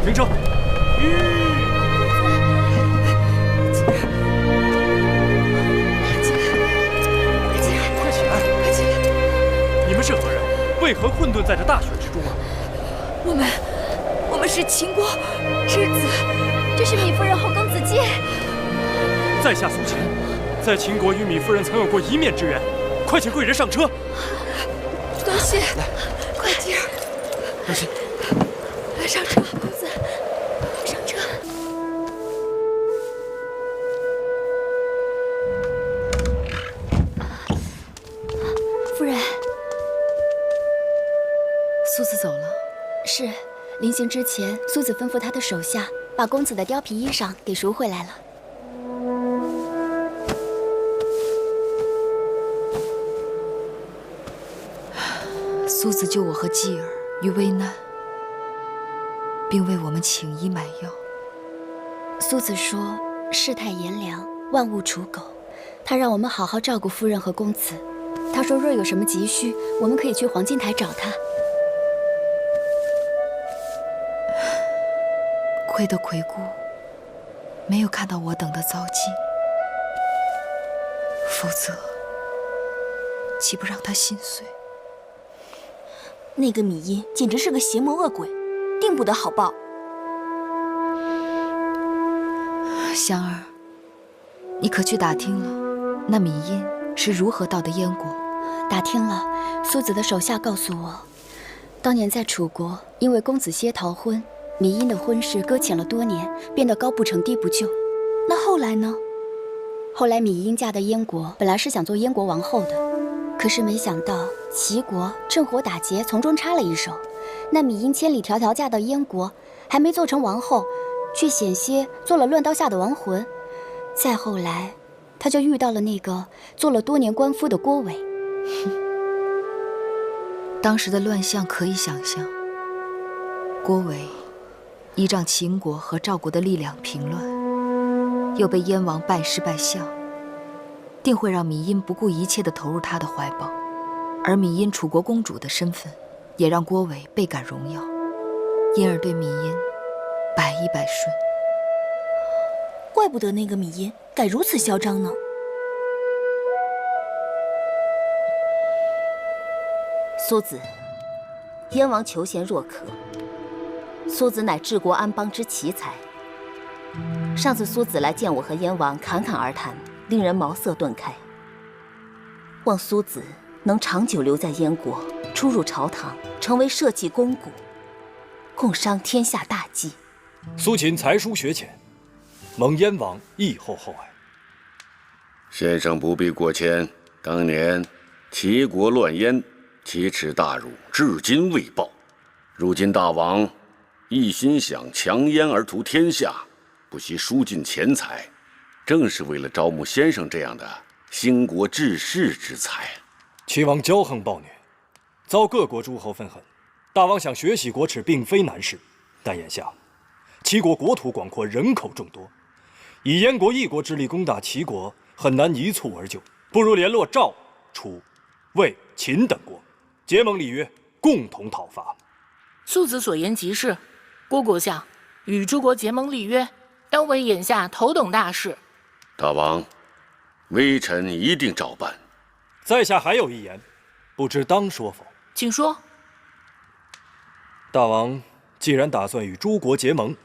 停车！快起来！快起来！你们是何人？为何困顿在这大雪之中啊？我们是秦国之子，这是米夫人和公子季。在下苏秦，在秦国与米夫人曾有过一面之缘，快请贵人上车。多谢，来，快点儿，多谢。上车，公子，上车。夫人，苏子走了。是。临行之前，苏子吩咐他的手下把公子的貂皮衣裳给赎回来了。苏子救我和继儿于危难，并为我们请医买药。苏子说：“世态炎凉，万物刍狗。”他让我们好好照顾夫人和公子。他说，若有什么急需，我们可以去黄金台找他。亏得魁姑没有看到我等的遭际，否则岂不让他心碎？那个米音简直是个邪魔恶鬼，定不得好报。香儿，你可去打听了，那米音是如何到的燕国？打听了，苏子的手下告诉我，当年在楚国，因为公子歇逃婚。米音的婚事搁浅了多年，变得高不成低不就。那后来呢？后来米音嫁到燕国，本来是想做燕国王后的，可是没想到齐国趁火打劫，从中插了一手。那米音千里迢迢嫁到燕国，还没做成王后，却险些做了乱刀下的亡魂。再后来，她就遇到了那个做了多年官夫的郭伟。当时的乱象可以想象，郭伟依仗秦国和赵国的力量平乱，又被燕王拜师拜相，定会让米音不顾一切地投入他的怀抱。而米音楚国公主的身份，也让郭伟倍感荣耀，因而对米音百依百顺。怪不得那个米音敢如此嚣张呢。苏子，燕王求贤若渴。苏子乃治国安邦之奇才。上次苏子来见我和燕王侃侃而谈，令人茅塞顿开。望苏子能长久留在燕国，出入朝堂，成为社稷肱骨，共商天下大计。苏秦才疏学浅，蒙燕王亦厚厚爱。先生不必过谦，当年齐国乱燕，奇耻大辱，至今未报。如今大王一心想强燕而图天下，不惜输尽钱财，正是为了招募先生这样的兴国治世之才。齐王骄横暴虐，遭各国诸侯愤恨。大王想学习国耻，并非难事，但眼下齐国国土广阔，人口众多，以燕国一国之力攻打齐国，很难一蹴而就。不如联络赵、楚、魏、秦等国，结盟立约，共同讨伐。苏子所言极是，郭国相与诸国结盟立约，要为眼下头等大事。大王，微臣一定照办。在下还有一言，不知当说否？请说。大王既然打算与诸国结盟，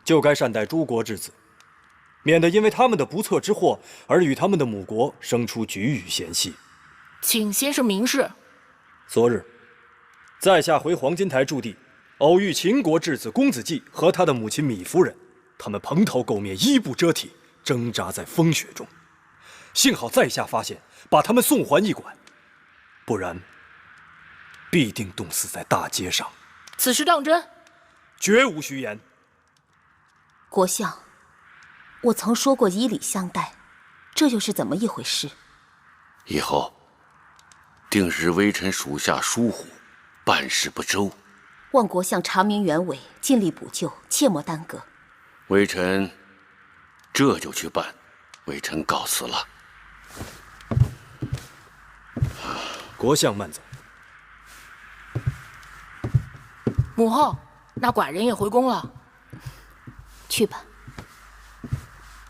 就该善待诸国之子，免得因为他们的不测之祸而与他们的母国生出龃龉嫌隙。请先生明示。昨日，在下回黄金台驻地，偶遇秦国质子公子季和他的母亲米夫人，他们蓬头垢面，衣不遮体，挣扎在风雪中。幸好在下发现，把他们送还驿馆，不然必定冻死在大街上。此事当真？绝无虚言。国相，我曾说过以礼相待，这又是怎么一回事？以后定是微臣属下疏忽，办事不周。望国相查明原委，尽力补救，切莫耽搁。微臣这就去办。微臣告辞了。国相慢走。母后，那寡人也回宫了。去吧。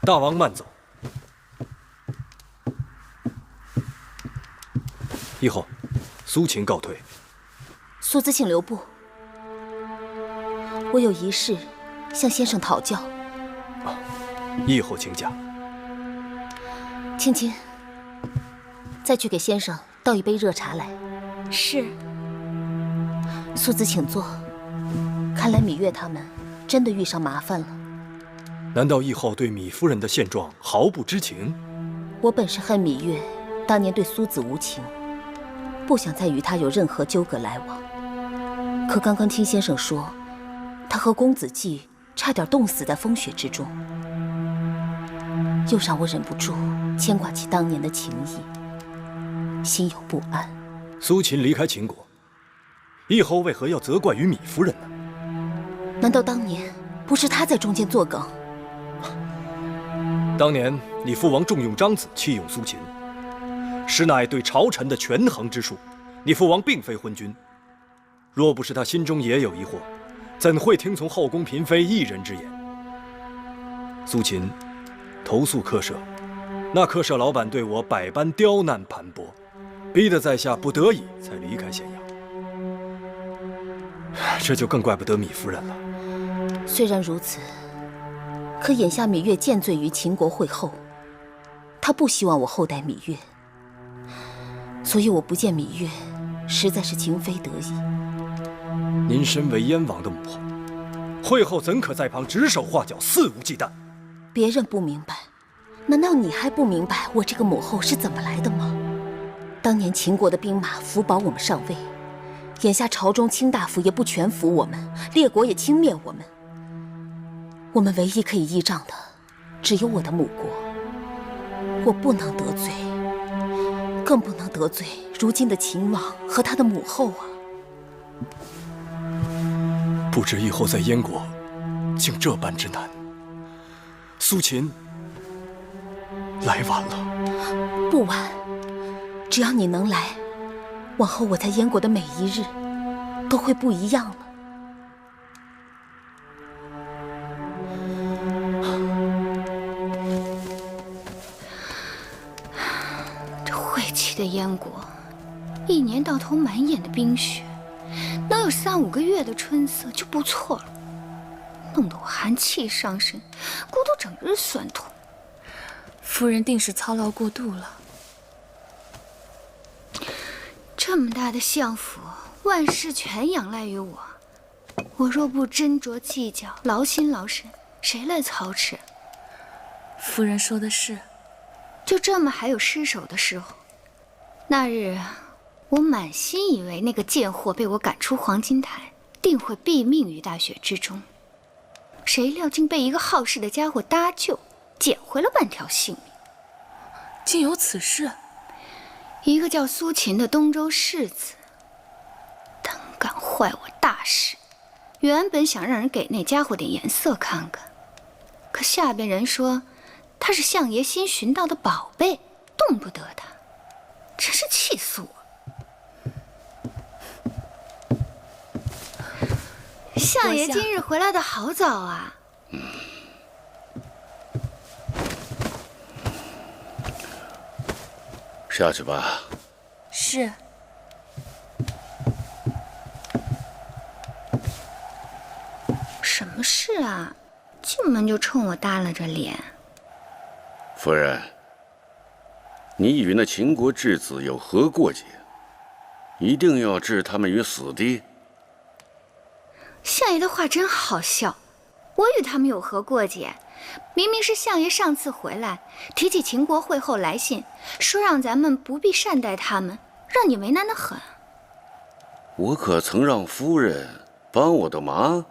大王慢走。义后，苏秦告退。苏子请留步，我有一事向先生讨教。义后请讲。青青，再去给先生倒一杯热茶来。是。苏子请坐。看来芈月他们真的遇上麻烦了。难道义后对芈夫人的现状毫不知情？我本是恨芈月当年对苏子无情，不想再与他有任何纠葛来往。可刚刚听先生说，他和公子季差点冻死在风雪之中，又让我忍不住牵挂起当年的情谊，心有不安。苏秦离开秦国，义后为何要责怪于芈夫人呢？难道当年不是他在中间作梗？当年你父王重用张子，弃用苏秦，实乃对朝臣的权衡之术。你父王并非昏君，若不是他心中也有疑惑，怎会听从后宫嫔妃一人之言？苏秦投诉客舍，那客舍老板对我百般刁难盘剥，逼得在下不得已才离开咸阳。这就更怪不得芈夫人了。虽然如此，可眼下芈月见罪于秦国会后，她不希望我厚待芈月，所以我不见芈月，实在是情非得已。您身为燕王的母后，会后怎可在旁指手画脚、肆无忌惮？别人不明白，难道你还不明白我这个母后是怎么来的吗？当年秦国的兵马辅保我们上位，眼下朝中卿大夫也不全服我们，列国也轻蔑我们。我们唯一可以依仗的，只有我的母国。我不能得罪，更不能得罪如今的秦王和他的母后啊！不知义后在燕国竟这般之难。苏秦来晚了。不晚，只要你能来，往后我在燕国的每一日都会不一样了。这晦气的燕国，一年到头满眼的冰雪，能有3、5个月的春色就不错了，弄得我寒气上身，骨头整日酸痛。夫人定是操劳过度了。这么大的相府，万事全仰赖于我。我若不斟酌计较，劳心劳神，谁来操持？夫人说的是。就这么还有失手的时候。那日，我满心以为那个贱货被我赶出黄金台，定会毙命于大雪之中。谁料竟被一个好事的家伙搭救，捡回了半条性命。竟有此事！一个叫苏秦的东周世子，胆敢坏我大事，原本想让人给那家伙点颜色看看，可下边人说他是相爷新寻到的宝贝，动不得他，真是气死我！相爷今日回来的好早啊！下去吧。是。什么事啊？进门就冲我耷拉着脸。夫人，你与那秦国质子有何过节？一定要置他们于死地？相爷的话真好笑，我与他们有何过节？明明是相爷上次回来提起秦国会后来信，说让咱们不必善待他们，让你为难得很。我可曾让夫人帮我的忙？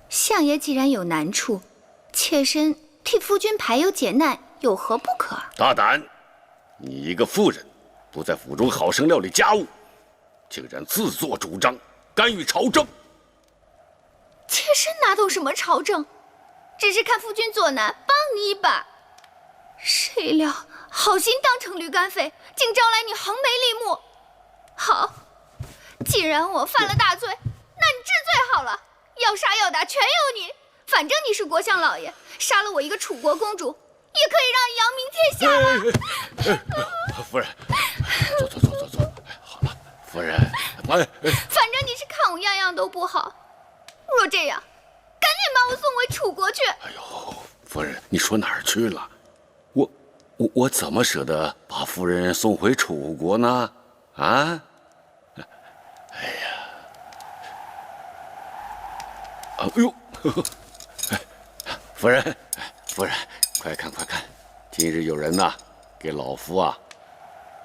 相爷既然有难处，妾身替夫君排忧解难，有何不可？大胆！你一个妇人，不在府中好生料理家务，竟然自作主张干预朝政。妾身哪懂什么朝政，只是看夫君作难，帮你一把。谁料好心当成驴肝肺，竟招来你横眉立目。好，既然我犯了大罪，那你治罪好了，要杀要打全由你，反正你是国相老爷，杀了我一个楚国公主，也可以让你扬名天下了。夫人，坐。好了，夫人，反正你是看我样样都不好，若这样，赶紧把我送回楚国去。哎呦，夫人，你说哪儿去了？我怎么舍得把夫人送回楚国呢？啊？哎呀，哎呦，夫人，快看，今日有人呐，给老夫啊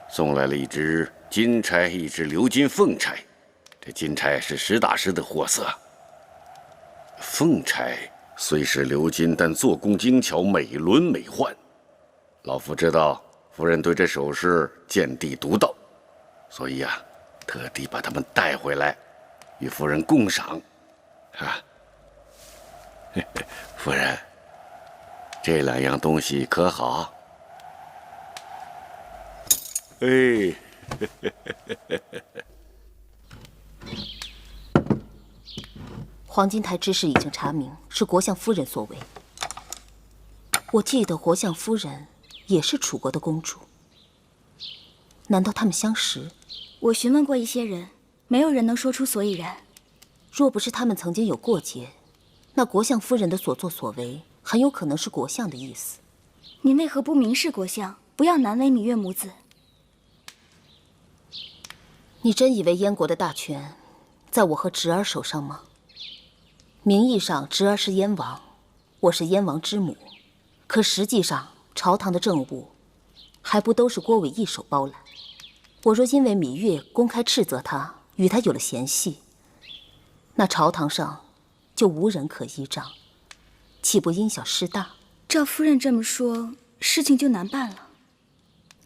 送来了一只金钗，一只鎏金凤钗。这金钗是实打实的货色，凤钗虽是鎏金，但做工精巧，美轮美奂。老夫知道夫人对这首饰见地独到，所以啊，特地把它们带回来，与夫人共赏。啊，夫人，这两样东西可好？哎，黄金台之事已经查明，是国相夫人所为。我记得国相夫人也是楚国的公主，难道他们相识？我询问过一些人，没有人能说出所以然。若不是他们曾经有过节，那国相夫人的所作所为很有可能是国相的意思。你为何不明示国相，不要难为芈月母子？你真以为燕国的大权在我和侄儿手上吗？名义上侄儿是燕王，我是燕王之母，可实际上朝堂的政务还不都是郭伟一手包揽。我若因为芈月公开斥责他，与他有了嫌隙，那朝堂上就无人可依仗，岂不因小失大？照夫人这么说，事情就难办了。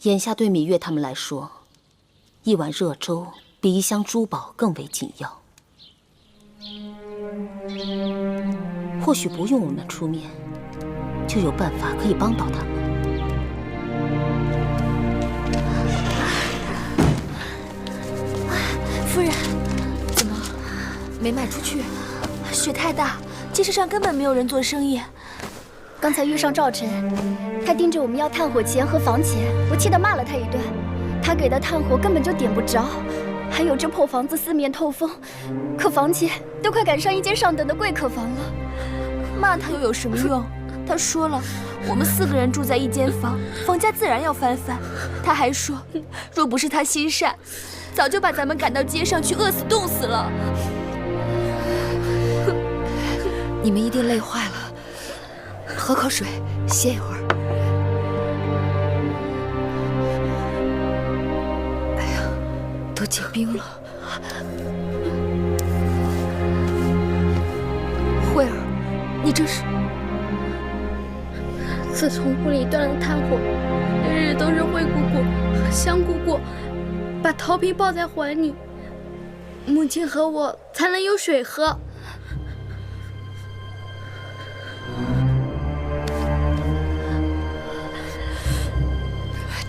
眼下对芈月他们来说，一碗热粥比一箱珠宝更为紧要。或许不用我们出面，就有办法可以帮到他们。夫人，怎么没卖出去？雪太大，街市上根本没有人做生意。刚才遇上赵晨，他盯着我们要炭火钱和房钱，我气得骂了他一顿。他给的炭火根本就点不着，还有这破房子四面透风，可房钱都快赶上一间上等的贵客房了。骂他又有什么用？他说了，我们4个人住在一间房，房价自然要翻番。他还说，若不是他心善，早就把咱们赶到街上去饿死冻死了。你们一定累坏了，喝口水，歇一会儿。哎呀，都结冰了。慧儿，你这是？自从屋里断了炭火，日日都是慧姑姑和香姑姑把陶瓶抱在怀里，母亲和我才能有水喝。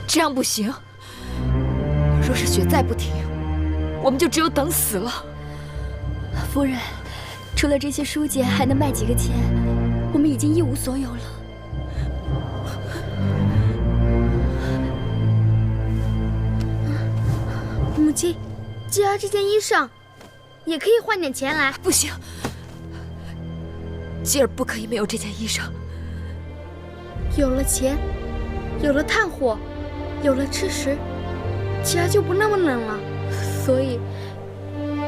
这样不行，若是雪再不停，我们就只有等死了。夫人，除了这些书简，还能卖几个钱？我们已经一无所有了。母亲，既然这件衣裳，也可以换点钱来。不行，吉儿不可以没有这件衣裳。有了钱，有了炭火，有了吃食，吉儿就不那么冷了。所以，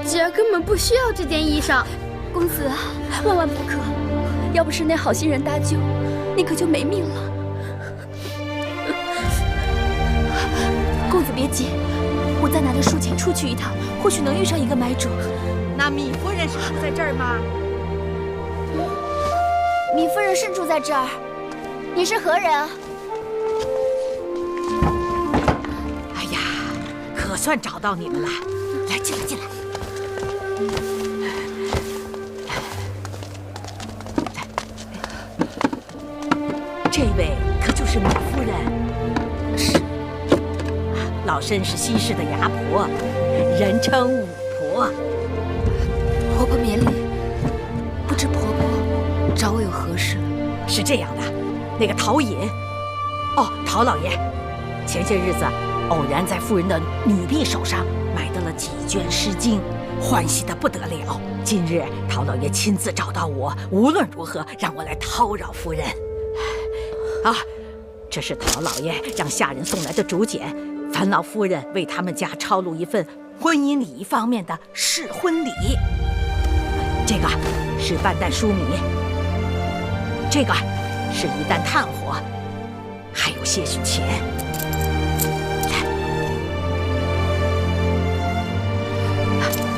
吉儿根本不需要这件衣裳。公子啊，万万不可！要不是那好心人搭救，你可就没命了。公子别急，我再拿着书钱出去一趟，或许能遇上一个买主。那芈夫人是住在这儿吗？芈夫人是住在这儿。你是何人啊？哎呀，可算找到你们了！来，进来，进来。这位可就是芈夫人。是。老身是西市的牙婆，人称五婆。婆婆免礼，不知婆婆找我有何事？是这样的，那个陶隐，陶老爷，前些日子偶然在夫人的女婢手上买到了几卷《诗经》，欢喜得不得了。今日陶老爷亲自找到我，无论如何让我来叨扰夫人。这是陶老爷让下人送来的竹简，烦劳夫人为他们家抄录一份婚姻礼仪方面的试婚礼。这个是半担疏米，这个是一担炭火，还有些许钱。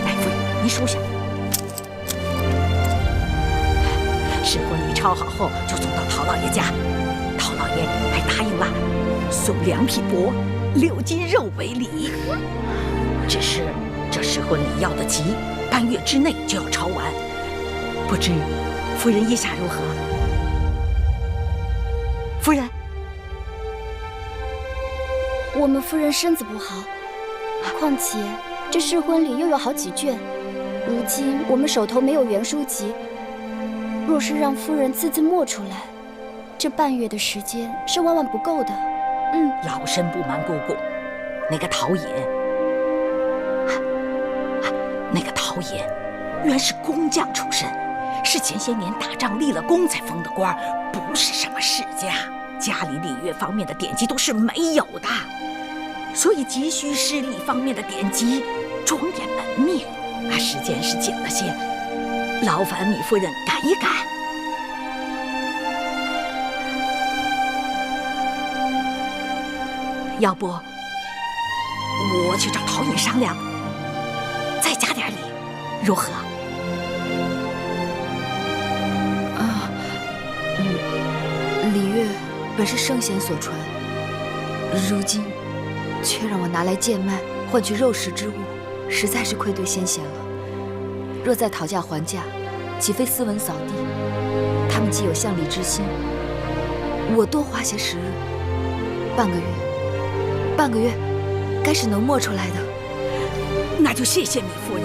来，夫人，您收下。试婚礼抄好后，就送到陶老爷家。陶老爷还答应了送2匹帛、6斤肉为礼。只是这试婚礼要得急，半月之内就要抄完。不知夫人意下如何？夫人，我们夫人身子不好，况且这试婚礼又有好几卷，如今我们手头没有原书籍，若是让夫人字字默出来，这半月的时间是万万不够的。老身不瞒姑姑，那个陶隐原是工匠出身，是前些年打仗立了功才封的官，不是什么世家，家里礼乐方面的典籍都是没有的，所以急需诗礼方面的典籍，庄严门面。时间是紧了些，劳烦米夫人赶一赶。要不我去找陶隐商量，再加点礼，如何？礼乐本是圣贤所传，如今却让我拿来贱卖换取肉食之物，实在是愧对先贤了。若再讨价还价，岂非斯文扫地？他们既有向礼之心，我多花些时日，半个月，该是能磨出来的。那就谢谢米夫人。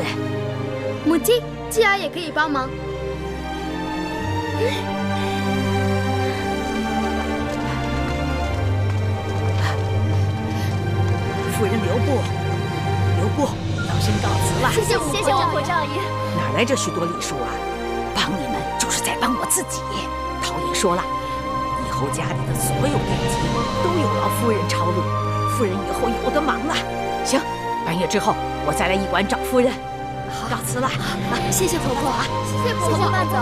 母亲，继儿也可以帮忙。夫人留步，老身告辞了。谢谢王侯少爷。哪来这许多礼数啊？帮你们就是在帮我自己。陶隐说了，以后家里的所有典籍都有劳夫人抄录，夫人以后有的忙了。行，半月之后我再来驿馆找夫人。好，告辞了。谢谢婆婆。谢谢婆婆，慢走。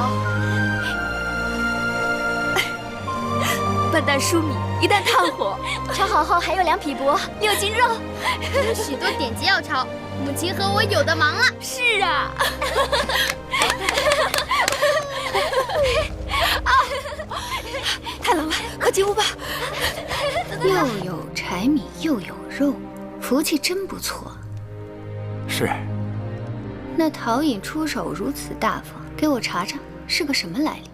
半担疏米，一担炭火，抄好后还有2匹帛、6斤肉，有许多典籍要抄，母亲和我有的忙了。是啊。太冷了，快进屋吧。又有柴米又有肉，福气真不错。是。那陶隐出手如此大方，给我查查是个什么来历？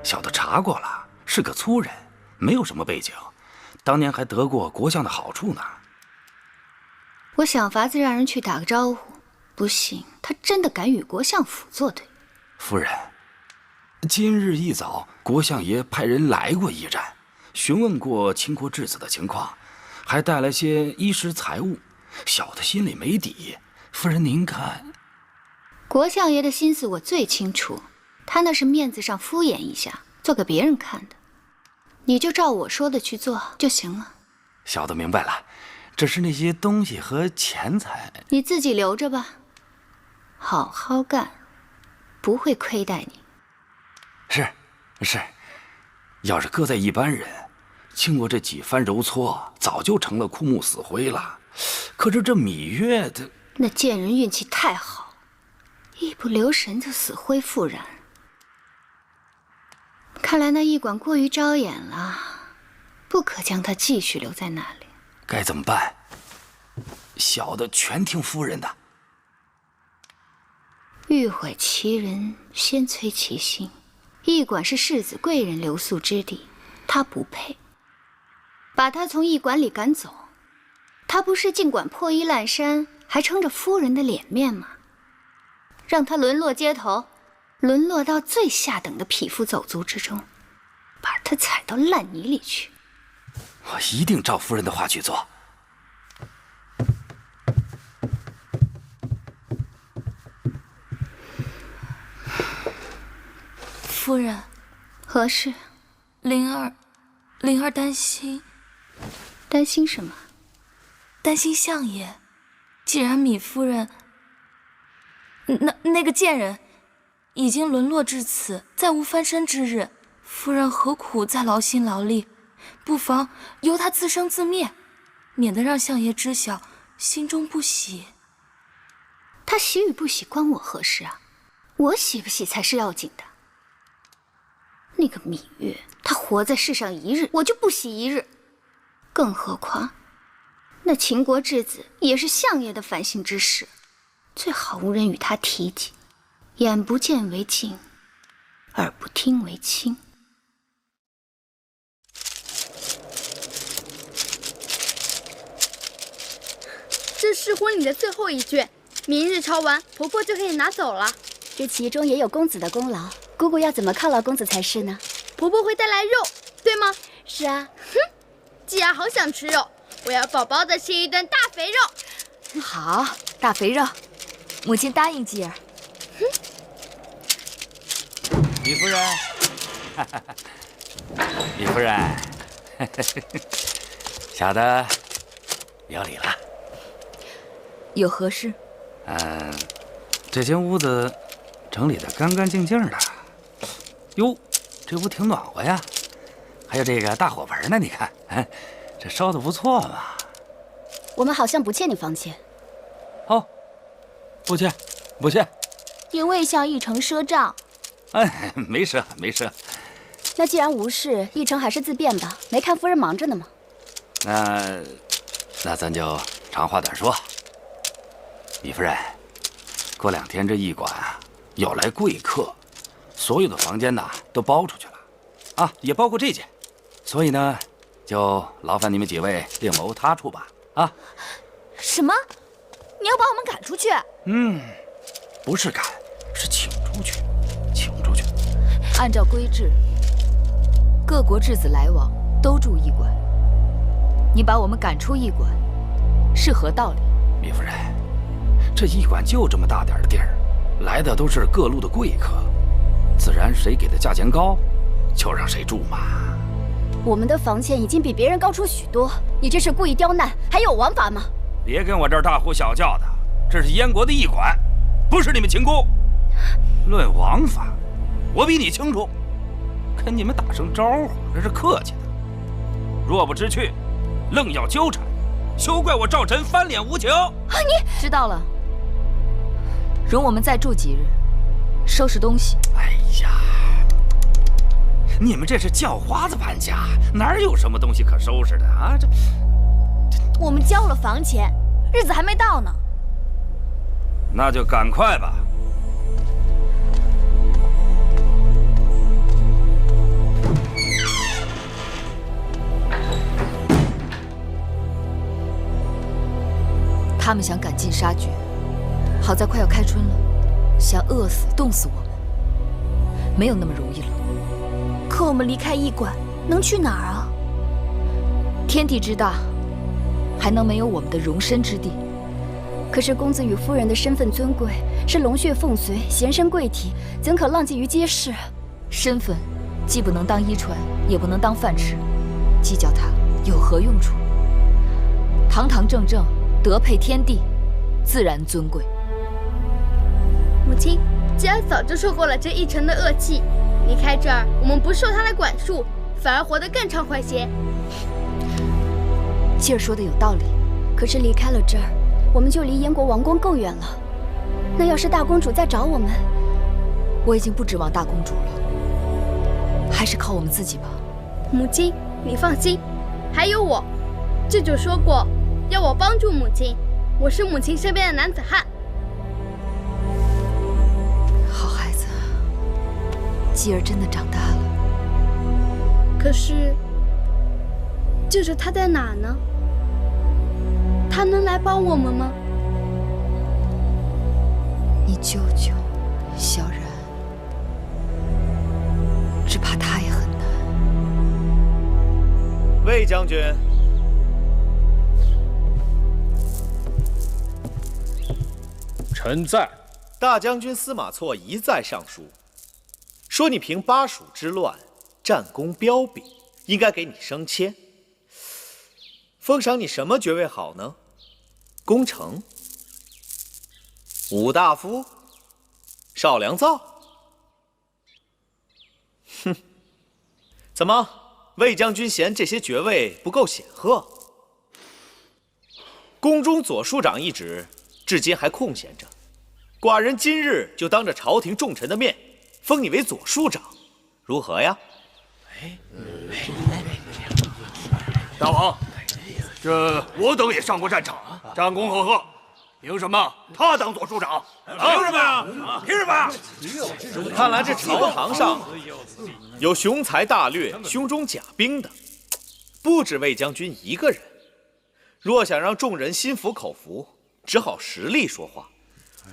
小的查过了，是个粗人，没有什么背景，当年还得过国相的好处呢。我想法子让人去打个招呼，不信他真的敢与国相府作对。夫人，今日一早，国相爷派人来过驿站，询问过秦国质子的情况，还带来些衣食财物，小的心里没底。夫人您看，国相爷的心思我最清楚，他那是面子上敷衍一下，做给别人看的。你就照我说的去做就行了。小的明白了，只是那些东西和钱财，你自己留着吧，好好干，不会亏待你。是，要是搁在一般人，经过这几番揉搓，早就成了枯木死灰了。可是这芈月的那贱人运气太好，一不留神就死灰复燃。看来那驿馆过于招眼了，不可将他继续留在那里。该怎么办？小的全听夫人的。欲毁其人，先摧其心。驿馆是世子贵人留宿之地，他不配。把他从驿馆里赶走，他不是尽管破衣烂衫，还撑着夫人的脸面吗？让他沦落街头，沦落到最下等的匹夫走卒之中，把他踩到烂泥里去。我一定照夫人的话去做。夫人，何事？灵儿担心。担心什么？担心相爷。既然米夫人，那个贱人，已经沦落至此，再无翻身之日，夫人何苦再劳心劳力？不妨由他自生自灭，免得让相爷知晓，心中不喜。他喜与不喜关我何事啊？我喜不喜才是要紧的。那个芈月，她活在世上一日，我就不喜一日。更何况，那秦国质子也是相爷的烦心之事，最好无人与他提及。眼不见为净，耳不听为清。这是婚礼的最后一卷，明日抄完，婆婆就可以拿走了。这其中也有公子的功劳，姑姑要怎么犒劳公子才是呢？婆婆会带来肉，对吗？是啊。哼，季儿好想吃肉，我要饱饱的吃一顿大肥肉。好，大肥肉，母亲答应季儿。李夫人，李夫人，小的有礼了。有何事？这间屋子整理得干干净净的。哟，这屋挺暖和呀，还有这个大火盆呢，你看，这烧得不错嘛。我们好像不欠你房钱。哦，不欠，不欠。也未向一成赊账。哎，没赊，没赊。那既然无事，一成还是自便吧。没看夫人忙着呢吗？那咱就长话短说。李夫人，过2天这驿馆啊要来贵客，所有的房间呢都包出去了，啊，也包括这间，所以呢，就劳烦你们几位另谋他处吧。啊？什么？你要把我们赶出去？不是赶，是请出去，请出去。按照规制，各国质子来往都住驿馆，你把我们赶出驿馆，是何道理？米夫人，这驿馆就这么大点的地儿，来的都是各路的贵客，自然谁给的价钱高，就让谁住嘛。我们的房钱已经比别人高出许多，你这是故意刁难，还有王法吗？别跟我这儿大呼小叫的，这是燕国的驿馆，不是你们秦宫。论王法，我比你清楚，跟你们打声招呼，这是客气的。若不知趣，愣要纠缠，休怪我赵臣翻脸无情。你知道了，容我们再住几日，收拾东西。哎呀，你们这是叫花子搬家，哪有什么东西可收拾的啊？我们交了房钱，日子还没到呢。那就赶快吧。他们想赶尽杀绝，好在快要开春了，想饿死、冻死我们，没有那么容易了。可我们离开驿馆，能去哪儿啊？天地之大，还能没有我们的容身之地？可是公子与夫人的身份尊贵，是龙血凤髓，贤身贵体，怎可浪迹于街市？身份既不能当衣穿，也不能当饭吃，计较它有何用处？堂堂正正，德配天地，自然尊贵。母亲，吉儿早就受够了这一城的恶气，离开这儿，我们不受他的管束，反而活得更畅快些。吉儿说的有道理，可是离开了这儿，我们就离燕国王宫更远了。那要是大公主再找我们，我已经不指望大公主了，还是靠我们自己吧。母亲，你放心，还有我。舅舅说过，要我帮助母亲，我是母亲身边的男子汉。好孩子，吉儿真的长大了。可是，舅舅他在哪呢？他能来帮我们吗？你舅舅，萧然，只怕他也很难。魏将军，臣在。大将军司马错一再上书，说你平巴蜀之乱，战功彪炳，应该给你升迁。封赏你什么爵位好呢？功臣、武大夫、少良造？哼，怎么，魏将军嫌这些爵位不够显赫？宫中左庶长一职，至今还空闲着。寡人今日就当着朝廷重臣的面，封你为左庶长，如何呀？大王，这我等也上过战场，战功赫赫，凭什么他当左庶长？凭什么呀？凭什么？看来这朝堂上有雄才大略、胸中甲兵的，不止魏将军一个人。若想让众人心服口服，只好实力说话。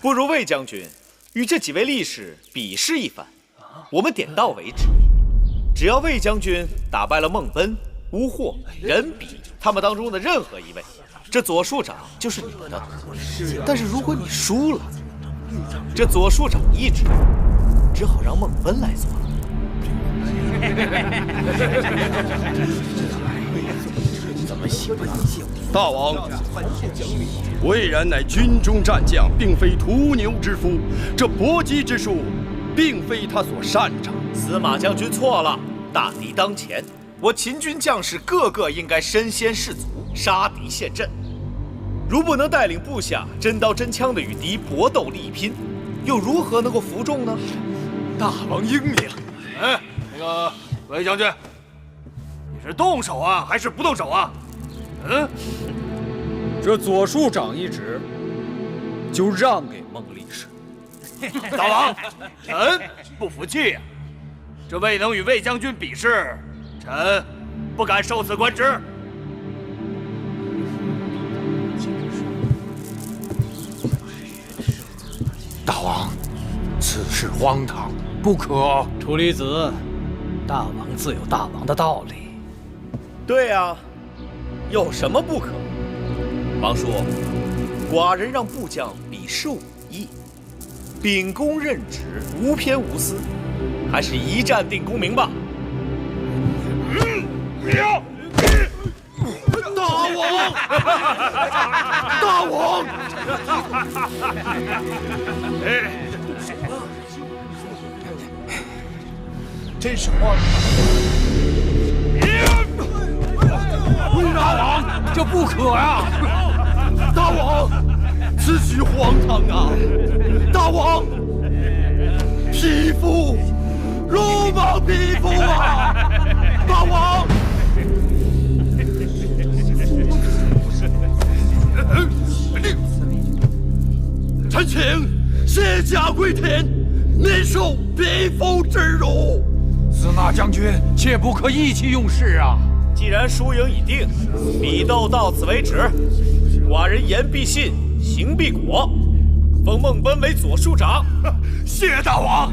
不如魏将军与这几位力士比试一番，我们点到为止。只要魏将军打败了孟奔、乌霍、任比他们当中的任何一位，这左庶长就是你们的。但是如果你输了，这左庶长一职只好让孟奔来做了。大王，魏然乃军中战将，并非屠牛之夫，这搏击之术，并非他所擅长。司马将军错了，大敌当前，我秦军将士个个应该身先士卒，杀敌陷阵。如不能带领部下真刀真枪的与敌搏斗力拼，又如何能够服众呢？大王英明。哎，那个魏将军，你是动手啊，还是不动手啊？这左庶长一职就让给孟力士。大王，臣不服气呀！这未能与魏将军比试，臣不敢受此官职。大王，此事荒唐，不可。楚离子，大王自有大王的道理。对啊，有什么不可？王叔，寡人让部将比试武艺，秉公任职，无偏无私，还是一战定功名吧。大王，大王！真是荒唐！大王，这不可呀！大王，此举荒唐啊！大王，匹夫，鲁莽匹夫啊！大王！臣请卸甲归田，免受匹夫之辱。司马将军，切不可意气用事啊！既然输赢已定，比斗到此为止。寡人言必信，行必果，封孟奔为左庶长。谢大王。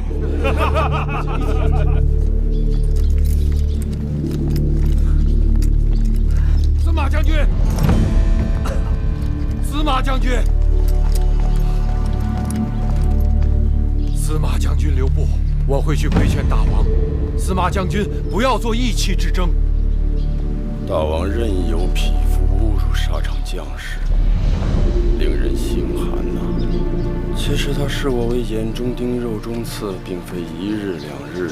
司马将军，司马将军，司马将军留步，我会去规劝大王。司马将军不要做意气之争。大王任由匹夫侮辱沙场将士，令人心寒呐。其实他视我为眼中钉、肉中刺，并非一日两日。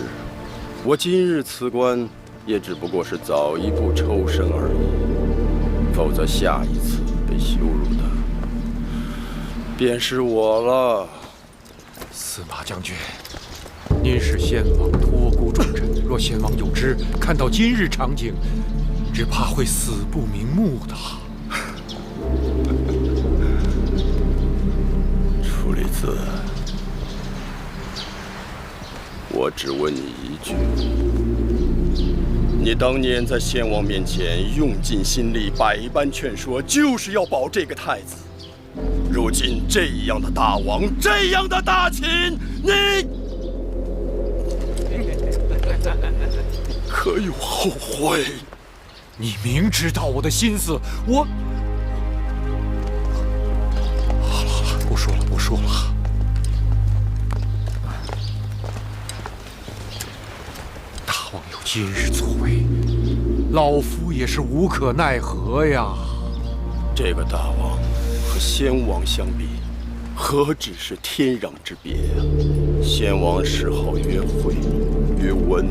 我今日辞官，也只不过是早一步抽身而已。否则下一次被羞辱的便是我了。司马将军，您是先王托孤重臣，若先王有知，看到今日场景，只怕会死不瞑目的。楚离子，我只问你一句：你当年在先王面前用尽心力，百般劝说，就是要保这个太子。如今这样的大王，这样的大秦，你可有后悔？你明知道我的心思，我……好了好了，不说了不说了。大王有今日作为，老夫也是无可奈何呀。这个大王和先王相比，何止是天壤之别呀！先王谥号曰惠，曰文，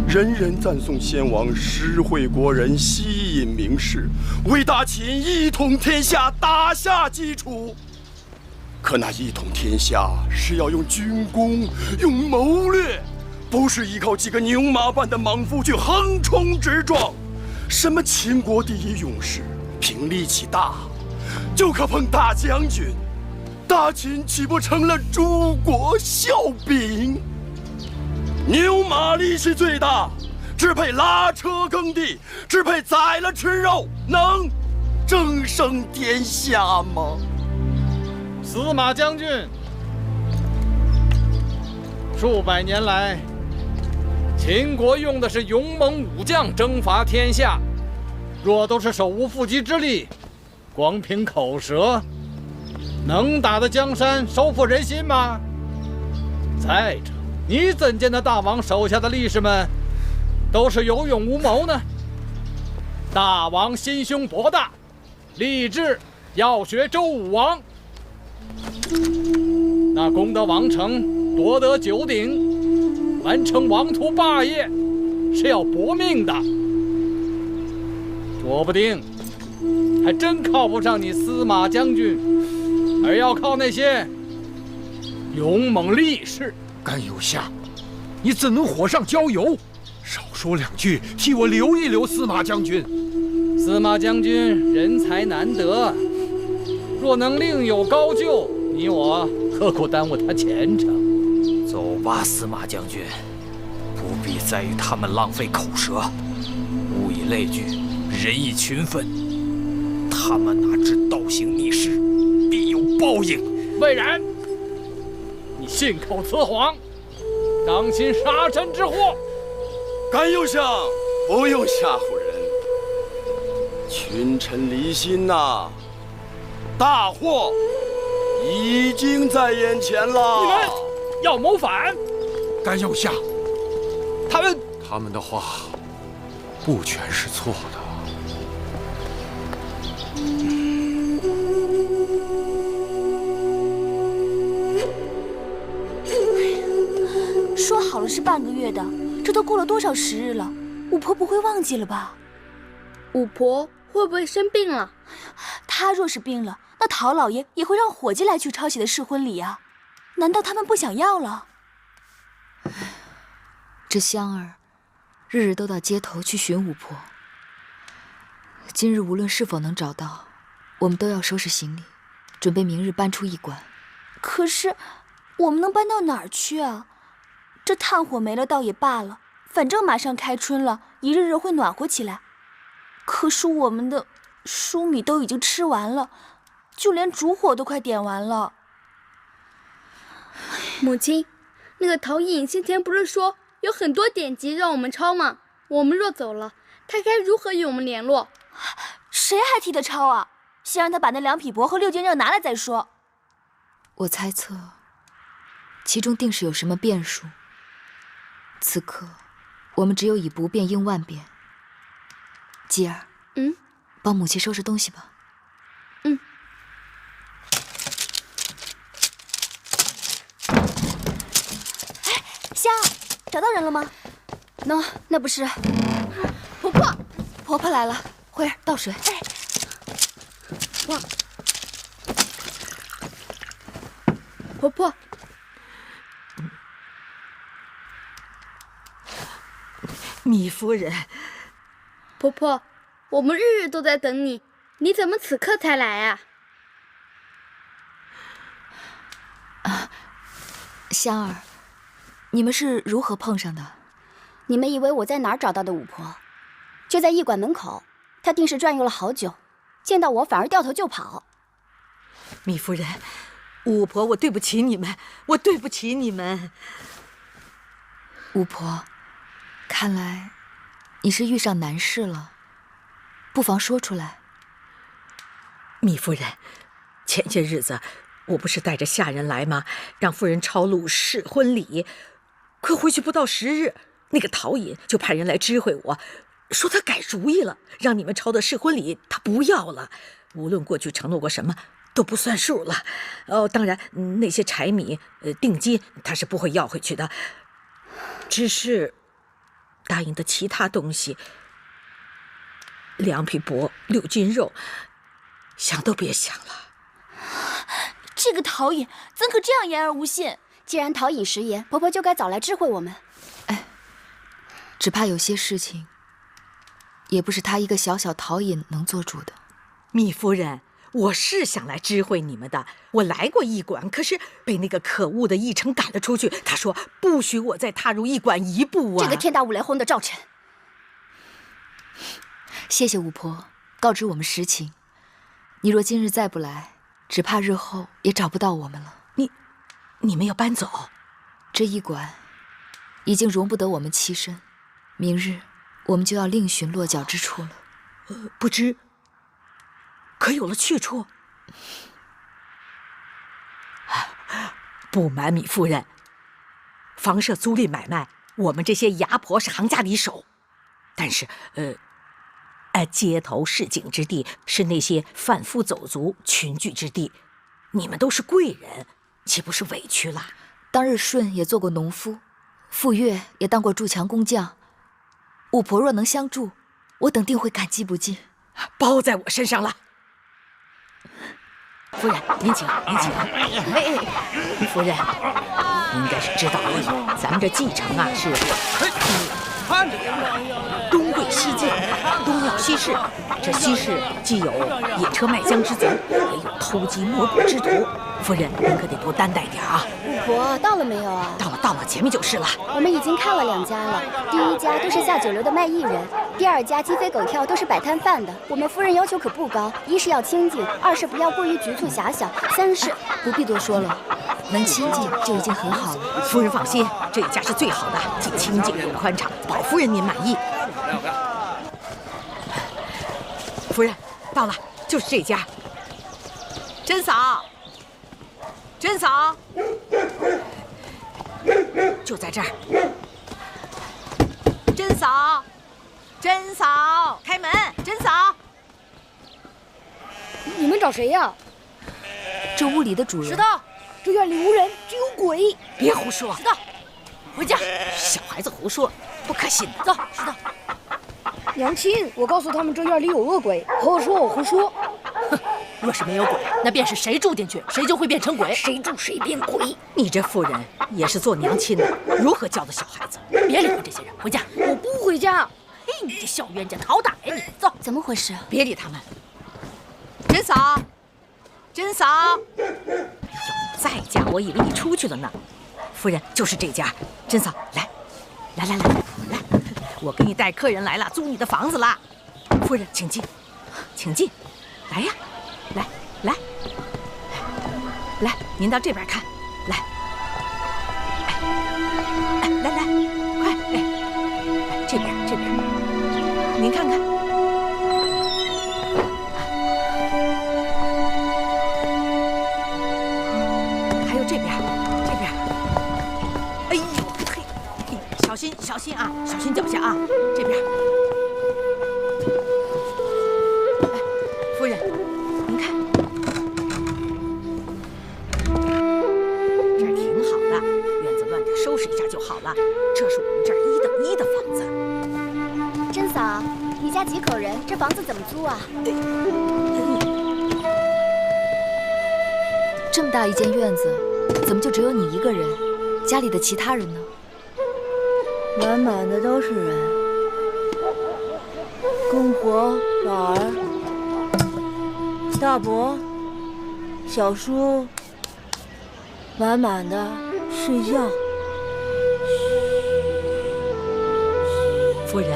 人人赞颂先王施惠国人，吸引名士，为大秦一统天下打下基础。可那一统天下是要用军功，用谋略，不是依靠几个牛马般的莽夫去横冲直撞。什么秦国第一勇士，凭力气大，就可碰大将军。大秦岂不成了诸国笑柄？牛马力气最大，只配拉车耕地，只配宰了吃肉，能争胜天下吗？司马将军，数百年来，秦国用的是勇猛武将征伐天下，若都是手无缚鸡之力，光凭口舌，能打得江山，收复人心吗？再者，你怎见那大王手下的力士们都是有勇无谋呢？大王心胸博大，立志要学周武王。那攻得王城，夺得九鼎，完成王图霸业，是要搏命的。说不定还真靠不上你司马将军，而要靠那些勇猛力士。甘有夏，你怎能火上浇油？少说两句，替我留一留司马将军。司马将军人才难得，若能另有高就，你我何苦耽误他前程？走吧，司马将军，不必再与他们浪费口舌，物以类聚，人以群分。他们哪知倒行逆施，必有报应。魏然，你信口雌黄，当心杀身之祸！甘右相，不用吓唬人。群臣离心呐，大祸已经在眼前了。你们要谋反？甘右相，他们的话不全是错的。说好了是半个月的，这都过了多少时日了？巫婆不会忘记了吧？巫婆会不会生病了？她若是病了，那陶老爷也会让伙计来去抄写的试婚礼啊。难道他们不想要了？这香儿日日都到街头去寻巫婆。今日无论是否能找到，我们都要收拾行李，准备明日搬出驿馆。可是我们能搬到哪儿去啊？这炭火没了倒也罢了，反正马上开春了，一日日会暖和起来。可是我们的黍米都已经吃完了，就连烛火都快点完了。母亲，那个陶颖先前不是说有很多典籍让我们抄吗？我们若走了，他该如何与我们联络？谁还替他抄啊？先让他把那两匹帛和6件肉拿来再说。我猜测，其中定是有什么变数。此刻，我们只有以不变应万变。吉儿，帮母亲收拾东西吧。香，找到人了吗？那不是婆婆来了。慧儿，倒水。哇，婆婆，糜夫人，婆婆，我们日日都在等你，你怎么此刻才来啊？香儿，你们是如何碰上的？你们以为我在哪儿找到的巫婆？就在驿馆门口，她定是转悠了好久，见到我反而掉头就跑。糜夫人，巫婆，我对不起你们，我对不起你们。巫婆，看来你是遇上难事了，不妨说出来。糜夫人，前些日子我不是带着下人来吗？让夫人抄录试婚礼，可回去不到10日，那个陶尹就派人来知会我，说他改主意了，让你们抄的试婚礼他不要了，无论过去承诺过什么都不算数了。当然那些柴米、定金他是不会要回去的，只是答应的其他东西，2匹帛、6斤肉，想都别想了。这个陶尹怎可这样言而无信？既然陶尹食言，婆婆就该早来知会我们。哎，只怕有些事情也不是他一个小小陶尹能做主的。糜夫人，我是想来知会你们的。我来过驿馆，可是被那个可恶的驿丞赶了出去。他说不许我再踏入驿馆一步啊！这个天大无雷轰的赵臣，谢谢巫婆告知我们实情。你若今日再不来，只怕日后也找不到我们了。你们要搬走？这驿馆已经容不得我们栖身，明日我们就要另寻落脚之处了。不知可有了去处？不瞒糜夫人，房舍租赁买卖，我们这些牙婆是行家里手，但是街头市井之地是那些贩夫走卒群聚之地，你们都是贵人，岂不是委屈了？当日舜也做过农夫，傅说也当过筑墙工匠，巫婆若能相助，我等定会感激不尽。包在我身上了。夫人，您请，您请。夫人，您应该是知道了，咱们这蓟城啊是东贵西进，东要西市。这西市既有野车卖浆之贼，也有偷鸡摸狗之徒。夫人，您可得多担待点啊！巫婆到了没有啊？到了，前面就是了。我们已经看了2家了，第1家都是下酒楼的卖艺人，第2家鸡飞狗跳都是摆摊贩的。我们夫人要求可不高，一是要清静，2是不要过于局促狭小，3是不必多说了，能清静就已经很好了。夫人放心，这一家是最好的，既清静又宽敞，保夫人您满意。夫人到了，就是这家。甄嫂，甄嫂，就在这儿。甄嫂，甄嫂，开门！甄嫂，你们找谁呀？这屋里的主人。知道，这院里无人，只有鬼。别胡说。知道，回家。小孩子胡说，不可信的。走，知道。娘亲，我告诉他们这院里有恶鬼，婆婆说我胡说。哼，若是没有鬼，那便是谁住进去，谁就会变成鬼，谁住谁变鬼。你这妇人也是做娘亲的，如何教的小孩子？别理会这些人，回家。我不回家。嘿，你这小冤家，讨打呀你！走，怎么回事？别理他们。甄嫂，甄嫂，要再家，我以为你出去了呢。夫人，就是这家。甄嫂，来，我给你带客人来了，租你的房子了。夫人，请进，请进。来呀，来，您到这边看，来，快，这边，您看看，还有这边，哎呦嘿，小心啊，小心脚下啊，这边。夫人，您看，这儿挺好的，院子乱点收拾一下就好了。这是我们这儿1等1的房子。甄嫂，你家几口人？这房子怎么租啊？这么大一间院子，怎么就只有你一个人？家里的其他人呢？满满的都是人，公婆、老儿。大伯、小叔，满满的睡觉。夫人，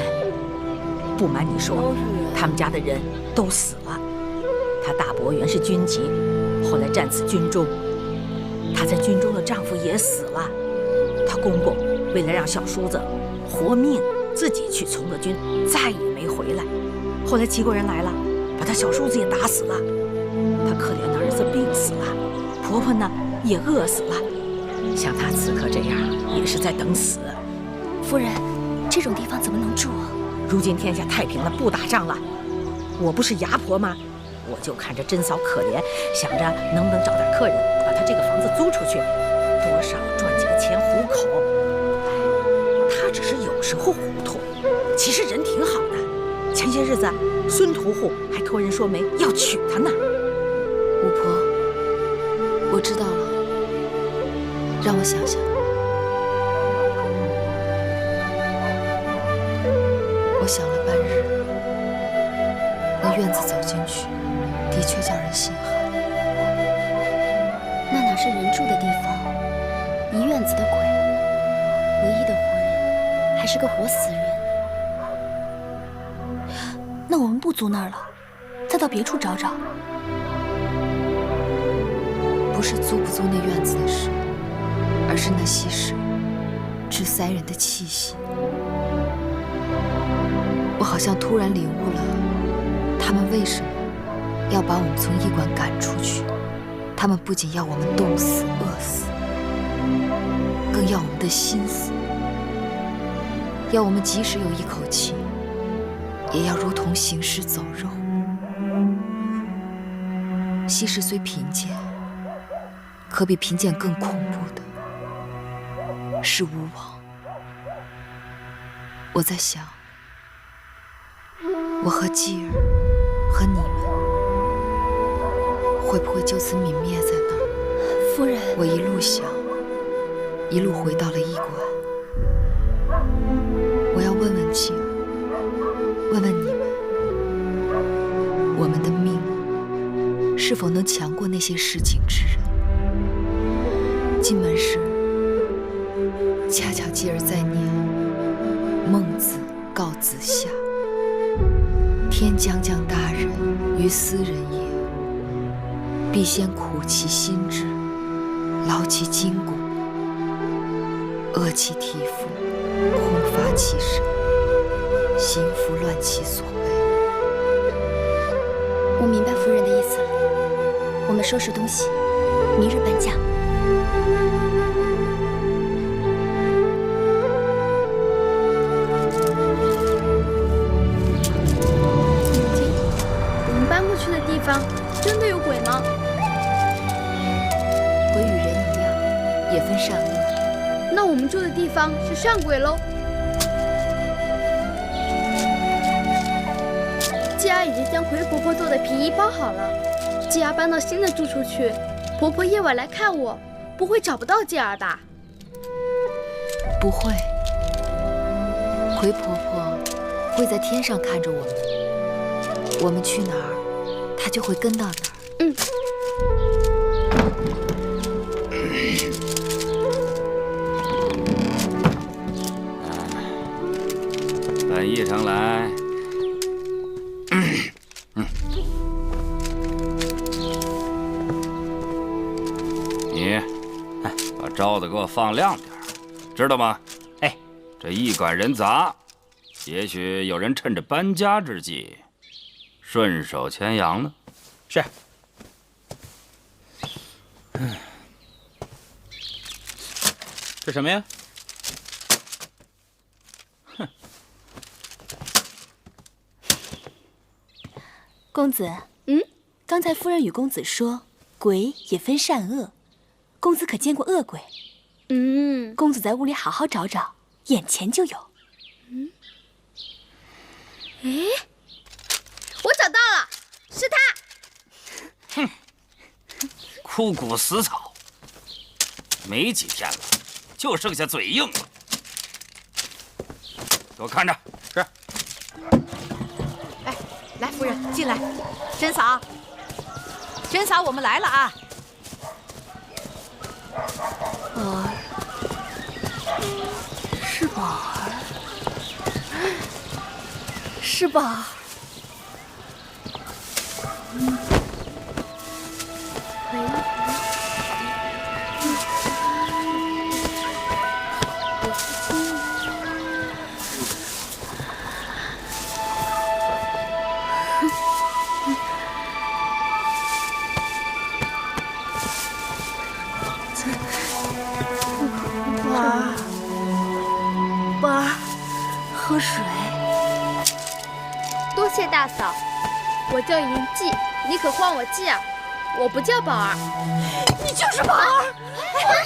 不瞒你说，他们家的人都死了。他大伯原是军籍，后来战死军中。他在军中的丈夫也死了。他公公为了让小叔子活命，自己去从了军，再也没回来。后来齐国人来了，把他小叔子也打死了，他可怜的儿子病死了，婆婆呢也饿死了。像他此刻这样，也是在等死。夫人，这种地方怎么能住啊？如今天下太平了，不打仗了，我不是牙婆吗？我就看着珍嫂可怜，想着能不能找点客人，把她这个房子租出去，多少赚几个钱糊口。她只是有时候糊涂，其实人挺好的。前些日子，孙屠户还托人说媒要娶她呢。巫婆，我知道了，让我想想。我想了半日，那院子走进去，的确叫人心寒。那哪是人住的地方？一院子的鬼，唯一的活人还是个活死人。那我们不租那儿了，再到别处找找。不是租不租那院子的事，而是那稀世致塞人的气息。我好像突然领悟了，他们为什么要把我们从驿馆赶出去。他们不仅要我们冻死饿死，更要我们的心死，要我们即使有一口气，也要如同行尸走肉。稀世虽贫贱，可比贫贱更恐怖的是巫王。我在想，我和继儿和你们会不会就此泯灭在那儿？夫人，我一路想，一路回到了驿馆。我要问问继儿，问问你们，我们的命是否能强过那些市井之人？进门时，恰巧继儿在念孟子告子夏。天将降大任于斯人也，必先苦其心志，劳其筋骨，饿其体肤，空乏其身，行拂乱其所为。我明白夫人的意思了，我们收拾东西，明日搬家。去的地方真的有鬼吗？鬼与人一样，也分善恶。那我们住的地方是善鬼喽？季儿已经将葵婆婆做的皮衣包好了，季儿搬到新的住处去。婆婆夜晚来看我，不会找不到季儿吧？不会，葵婆婆会在天上看着我们，我们去哪儿，他就会跟到哪儿。本驿丞来。你把招子给我放亮点，知道吗？哎，这驿馆人杂，也许有人趁着搬家之际顺手牵羊呢。是。这什么呀？哼。公子，刚才夫人与公子说，鬼也分善恶，公子可见过恶鬼？公子在屋里好好找找，眼前就有。我找到了，是他。哼，枯骨死草，没几天了，就剩下嘴硬了。给我看着。是。哎，来，夫人进来。珍嫂，珍嫂，我们来了啊。是宝儿，是宝儿。谢大嫂，我叫银记，你可换我叫，我不叫宝儿。你就是宝儿，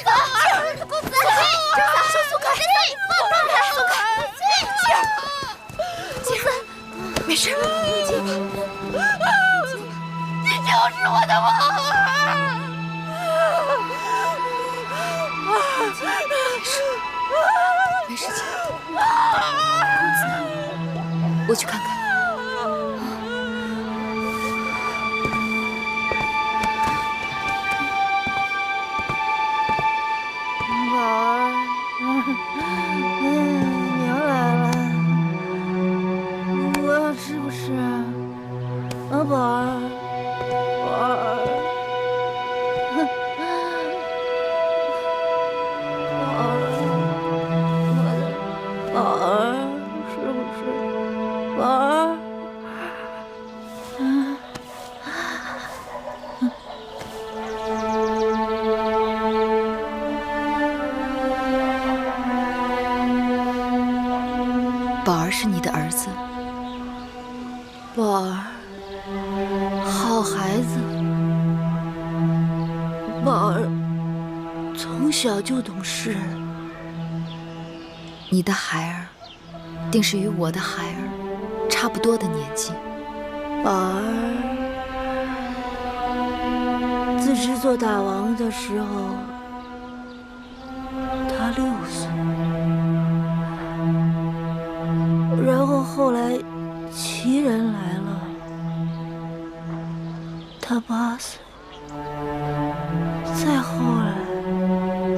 宝儿，公子，这咋手松开？放开，松开！静儿，没事，你就是我的宝儿。没事情。我去看看。宝儿，娘来了，我吃不吃？宝儿，宝儿。宝儿，是不是？宝儿，宝儿是你的儿子。宝儿，好孩子。宝儿从小就懂事。你的孩儿，定是与我的孩儿差不多的年纪。宝儿自知做大王的时候，他6岁，然后后来齐人来了，他8岁，再后来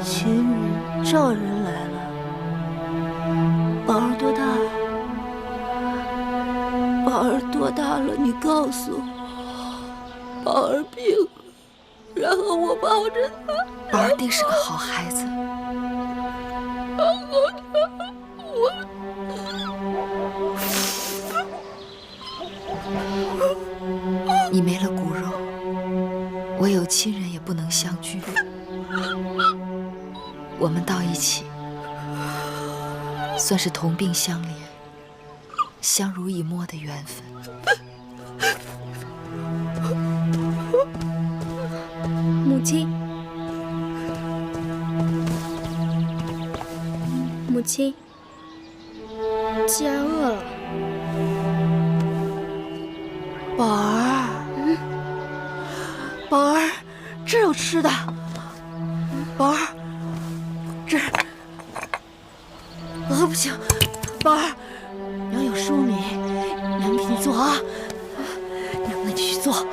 秦人、赵人来了。宝儿多大了？宝儿多大了？你告诉我。宝儿病了，然后我抱着他。宝儿定是个好孩子。然后你没了骨肉，唯有亲人也不能相聚。我们到一起，算是同病相怜、相濡以沫的缘分。母亲，母亲，既然饿了，宝儿，宝儿，这有吃的。宝儿，这儿。不行，宝儿，娘有熟米，娘给你做啊。娘，那你去做。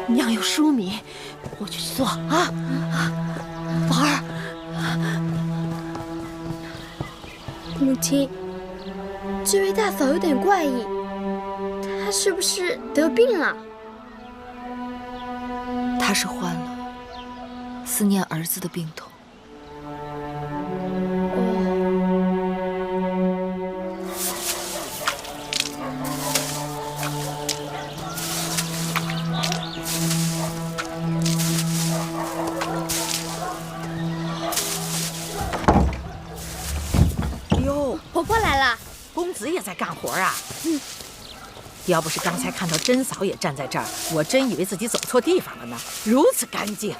娘有熟米，我去做啊。宝儿，母亲，这位大嫂有点怪异，她是不是得病了？她是患了思念儿子的病痛。婆婆来了，公子也在干活啊。要不是刚才看到甄嫂也站在这儿，我真以为自己走错地方了呢。如此干净。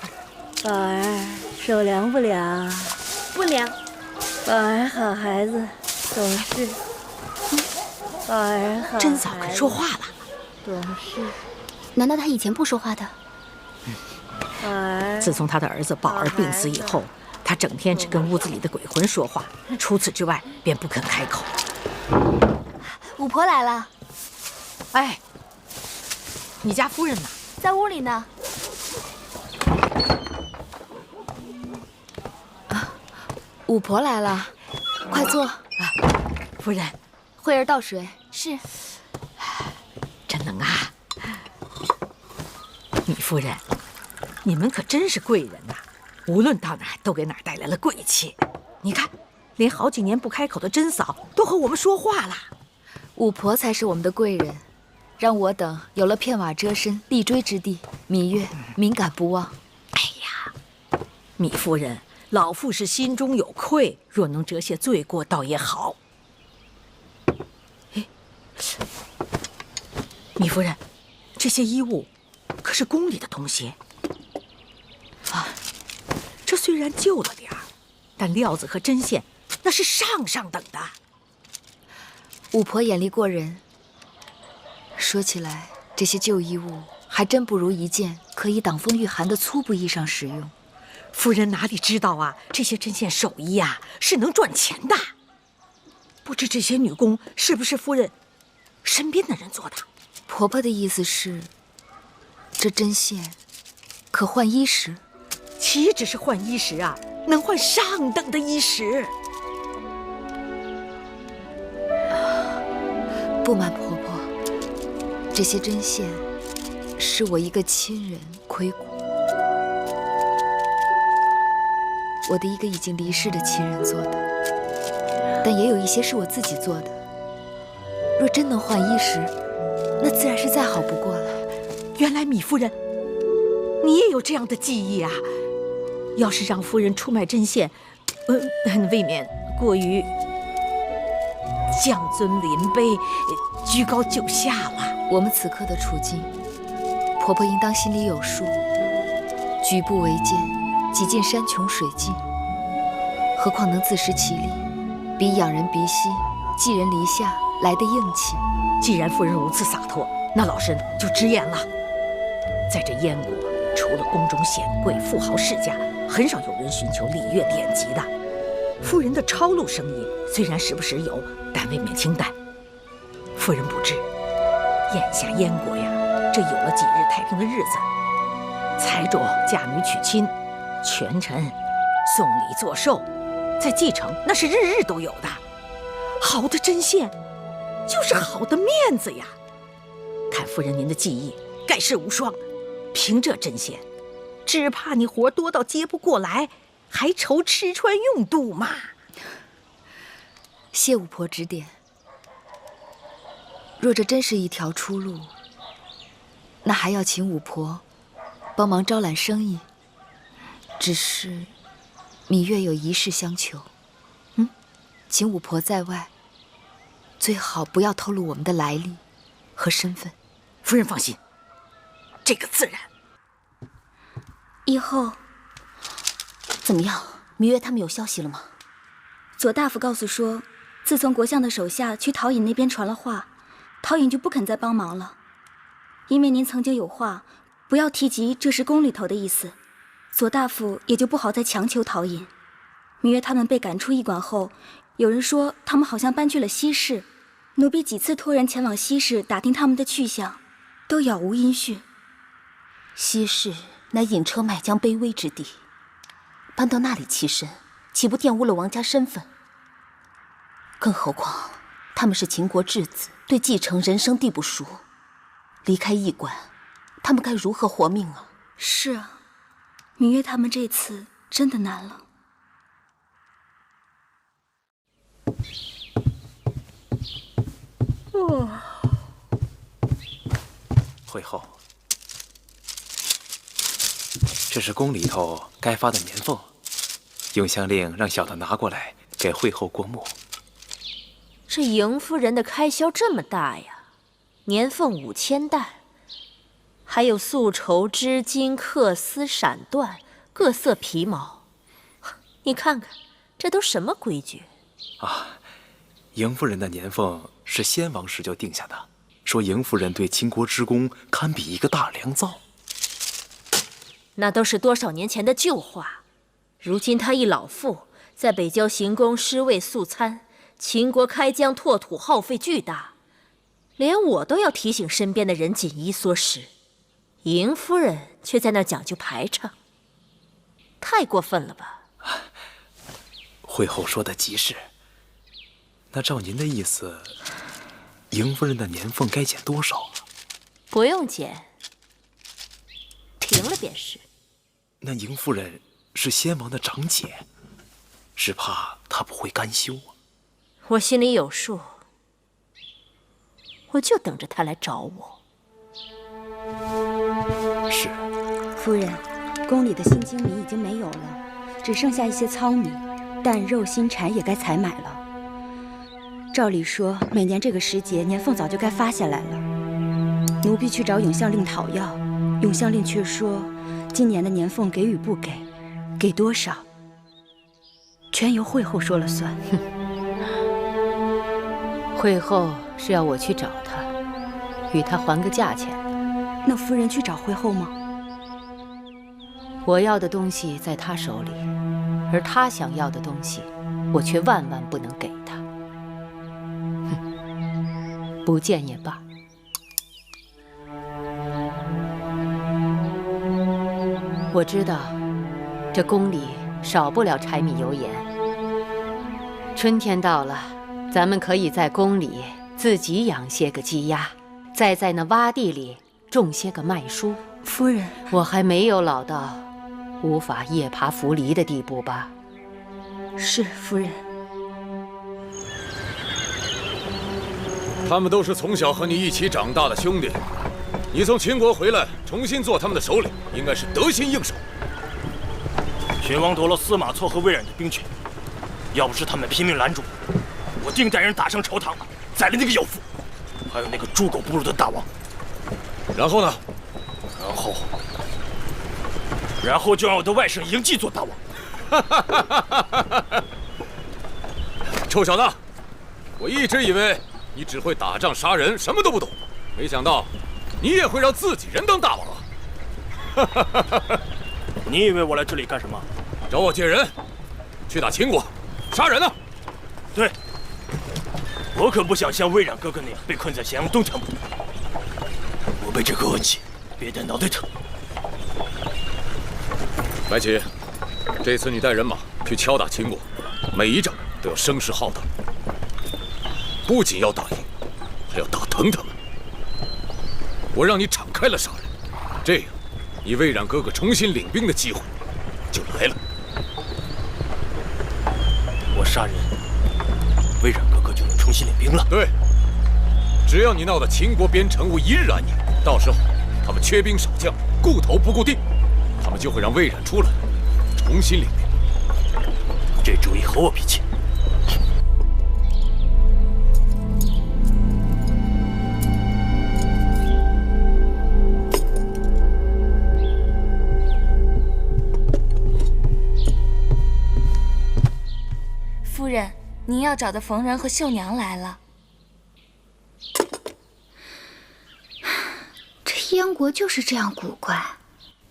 宝儿，手凉不凉？不凉。宝儿好孩子，懂事。宝儿好。甄嫂肯说话了。懂事。难道他以前不说话的？宝儿。自从他的儿子宝儿病死以后，他整天只跟屋子里的鬼魂说话，除此之外便不肯开口。五婆来了。哎，你家夫人呢？在屋里呢。五婆来了，快坐。夫人，慧儿倒水。是。真能啊！米夫人，你们可真是贵人呐！无论到哪儿都给哪儿带来了贵气。你看，连好几年不开口的甄嫂都和我们说话了。五婆才是我们的贵人，让我等有了片瓦遮身、立锥之地，芈月敏感不忘。哎呀，米夫人，老妇是心中有愧，若能折些罪过，倒也好。哎，米夫人，这些衣物可是宫里的东西啊。这虽然旧了点儿，但料子和针线那是上等的。五婆眼力过人。说起来，这些旧衣物还真不如一件可以挡风御寒的粗布衣裳实用。夫人哪里知道啊，这些针线手艺呀是能赚钱的。不知这些女工是不是夫人身边的人做的？婆婆的意思是，这针线可换衣食？岂止是换衣食啊，能换上等的衣食。不瞒婆婆，这些针线是我一个亲人亏骨，我的一个已经离世的亲人做的，但也有一些是我自己做的。若真能换衣食，那自然是再好不过了。原来米夫人，你也有这样的技艺啊！要是让夫人出卖针线，未免过于降尊临卑、居高就下了。我们此刻的处境，婆婆应当心里有数。举步维艰，几近山穷水尽，何况能自食其力，比仰人鼻息、寄人篱下来的硬气。既然夫人如此洒脱，那老身就直言了。在这燕国，除了宫中显贵、富豪世家，很少有人寻求礼乐典籍的。夫人的抄录生意虽然时不时有，但未免清淡。夫人不知，眼下燕国呀，这有了几日太平的日子，才着嫁女娶亲，权臣送礼作寿，在继承那是日日都有的。好的针线，就是好的面子呀。看夫人您的技艺，盖世无双。凭这针线，只怕你活多到接不过来，还愁吃穿用度嘛。谢五婆指点。若这真是一条出路，那还要请五婆帮忙招揽生意。只是芈月有一事相求，请五婆在外，最好不要透露我们的来历和身份。夫人放心，这个自然。以后怎么样？芈月他们有消息了吗？左大夫告诉说，自从国相的手下去陶尹那边传了话，陶尹就不肯再帮忙了。因为您曾经有话，不要提及这是宫里头的意思，左大夫也就不好再强求陶尹。芈月他们被赶出驿馆后，有人说他们好像搬去了西市，奴婢几次托人前往西市打听他们的去向，都杳无音讯。西市乃引车卖将卑微之地，搬到那里栖身，岂不玷污了王家身份？更何况他们是秦国质子，对继承人生地不熟，离开驿馆，他们该如何活命啊？是啊，芈月他们这次真的难了。会后，这是宫里头该发的年俸，永香令让小的拿过来给会后过目。这迎夫人的开销这么大呀，年俸5000担，还有素绸、织金、缂丝、闪缎、各色皮毛，你看看，这都什么规矩啊？迎夫人的年俸是先王时就定下的，说迎夫人对秦国之功堪比一个大良造。那都是多少年前的旧话，如今她一老妇，在北郊行宫尸位素餐，秦国开疆拓土耗费巨大，连我都要提醒身边的人紧衣缩食，迎夫人却在那讲究排场，太过分了吧？会后说的极是。那照您的意思，迎夫人的年俸该减多少啊？不用减，停了便是。那迎夫人是先王的长姐，只怕她不会甘休啊。我心里有数，我就等着她来找我。是。夫人，宫里的新精米已经没有了，只剩下一些糙米，蛋、肉、新柴也该采买了。照理说，每年这个时节，年俸早就该发下来了。奴婢去找永相令讨要，永相令却说，今年的年俸给与不给，给多少，全由惠后说了算。哼，惠后是要我去找他，与他还个价钱。那夫人去找惠后吗？我要的东西在他手里，而他想要的东西，我却万万不能给他。哼，不见也罢。我知道，这宫里少不了柴米油盐。春天到了，咱们可以在宫里自己养些个鸡鸭，再在那洼地里种些个麦蔬。夫人，我还没有老到无法夜爬扶犁的地步吧？是夫人。他们都是从小和你一起长大的兄弟，你从秦国回来，重新做他们的首领，应该是得心应手。秦王夺了司马错和魏冉的兵权，要不是他们拼命拦住，我定带人打上朝堂，宰了那个妖妇，还有那个猪狗不如的大王。然后呢？然后就让我的外甥嬴稷做大王。臭小子，我一直以为你只会打仗杀人，什么都不懂，没想到你也会让自己人当大王啊！你以为我来这里干什么？找我借人，去打秦国，杀人呢？对，我可不想像魏冉哥哥那样被困在咸阳东墙不动。我被这个恶气憋得脑袋疼。白起，这次你带人马去敲打秦国，每一仗都要声势浩大，不仅要打赢，还要打疼他们。我让你敞开了杀人，这样，你魏冉哥哥重新领兵的机会就来了。我杀人，魏冉哥哥就能重新领兵了？对，只要你闹得秦国边城无一日安宁，到时候他们缺兵少将，顾头不顾腚，他们就会让魏冉出来，重新领兵。这主意和我比起，夫人，您要找的冯仁和秀娘来了。这燕国就是这样古怪，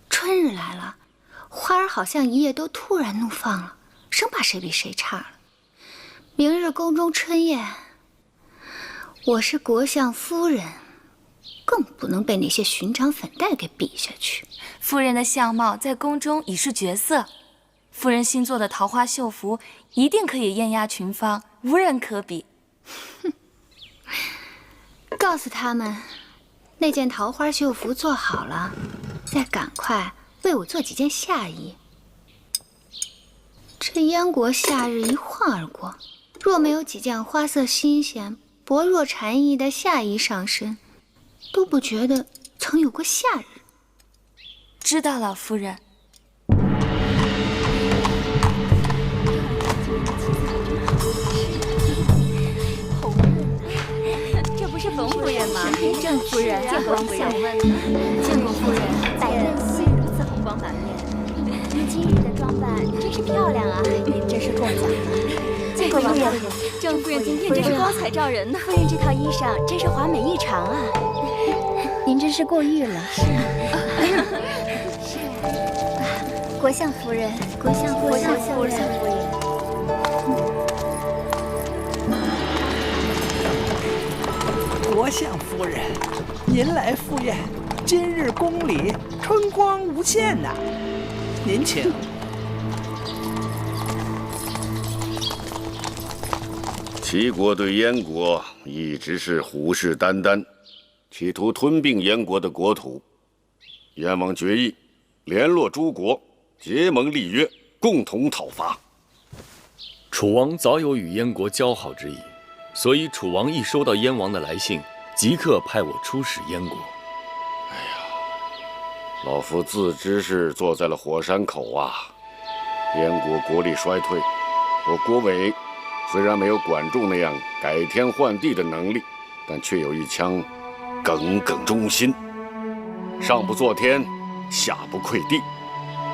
春日来了，花儿好像一夜都突然怒放了，生怕谁比谁差了。明日宫中春宴，我是国相夫人，更不能被那些寻常粉黛给比下去。夫人的相貌在宫中已是绝色，夫人新做的桃花绣服一定可以艳压群芳，无人可比。告诉他们，那件桃花绣服做好了，再赶快为我做几件夏衣。这燕国夏日一晃而过，若没有几件花色新鲜、薄若蝉翼的夏衣上身，都不觉得曾有过夏日。知道了，夫人。这不是冯夫人吗？郑夫人见过夫人，见过夫人，百年兮如此红光满面。您今日的装扮真是漂亮啊！您真是够奖的。见过王夫人，郑夫人今天真是光彩照人呢。夫人这套衣裳真是华美异常啊！您真是过誉了。是啊。国相夫人，国相夫人。国相夫人，您来赴宴，今日宫里春光无限呐，您请。齐国对燕国一直是虎视眈眈，企图吞并燕国的国土。燕王决议，联络诸国，结盟立约，共同讨伐。楚王早有与燕国交好之意，所以楚王一收到燕王的来信，即刻派我出使燕国。老夫自知是坐在了火山口啊！燕国国力衰退，我国委虽然没有管仲那样改天换地的能力，但却有一腔耿耿忠心，上不做天，下不愧地。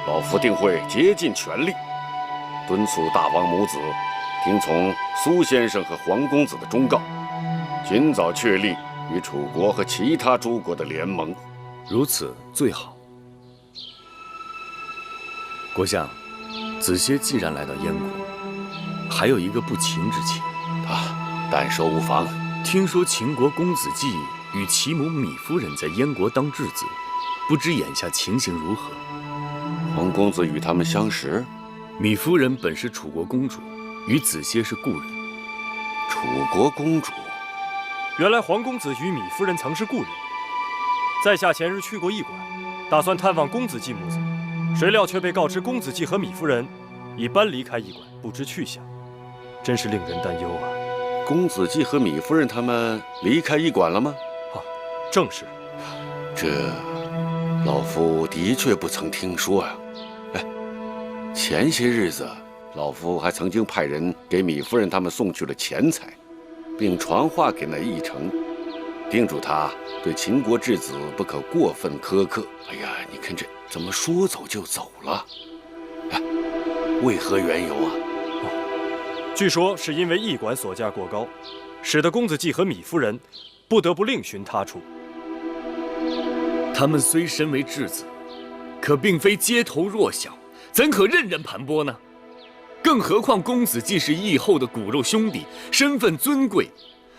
老夫定会竭尽全力，敦促大王母子听从苏先生和黄公子的忠告，尽早确立与楚国和其他诸国的联盟。如此最好。国相，子歇既然来到燕国，还有一个不情之请。但说无妨。听说秦国公子季与其母芈夫人在燕国当质子，不知眼下情形如何？黄公子与他们相识？芈夫人本是楚国公主，与子歇是故人。楚国公主？原来黄公子与芈夫人曾是故人。在下前日去过驿馆，打算探望公子季母子，谁料却被告知公子季和芈夫人已搬离开驿馆，不知去向，真是令人担忧啊！公子季和芈夫人他们离开驿馆了吗？正是。这老夫的确不曾听说呀。前些日子，老夫还曾经派人给芈夫人他们送去了钱财，并传话给那驿丞，叮嘱他对秦国质子不可过分苛刻。哎呀，你看这怎么说走就走了？为何缘由啊？据说是因为驿馆所价过高，使得公子季和芈夫人不得不另寻他处。他们虽身为质子，可并非街头弱小，怎可任人盘剥呢？更何况公子季是义后的骨肉兄弟，身份尊贵，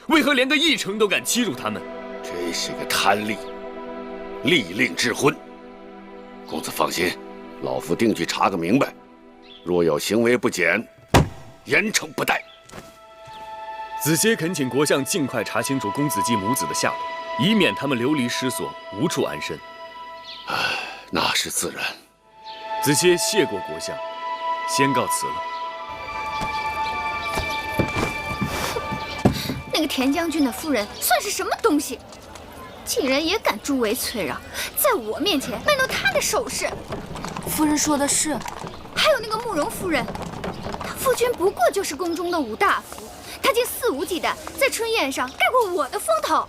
为何连个驿丞都敢欺辱他们？这是个贪吏，利令智昏。公子放心，老夫定去查个明白，若有行为不检，严惩不贷。子歇恳请国相尽快查清楚公子季母子的下落，以免他们流离失所，无处安身。那是自然。子歇谢过国相，先告辞了。那个田将军的夫人算是什么东西？竟然也敢诸围催让，在我面前卖弄她的首饰。夫人说的是。还有那个慕容夫人，她夫君不过就是宫中的武大夫，她竟肆无忌惮在春宴上盖过我的风头。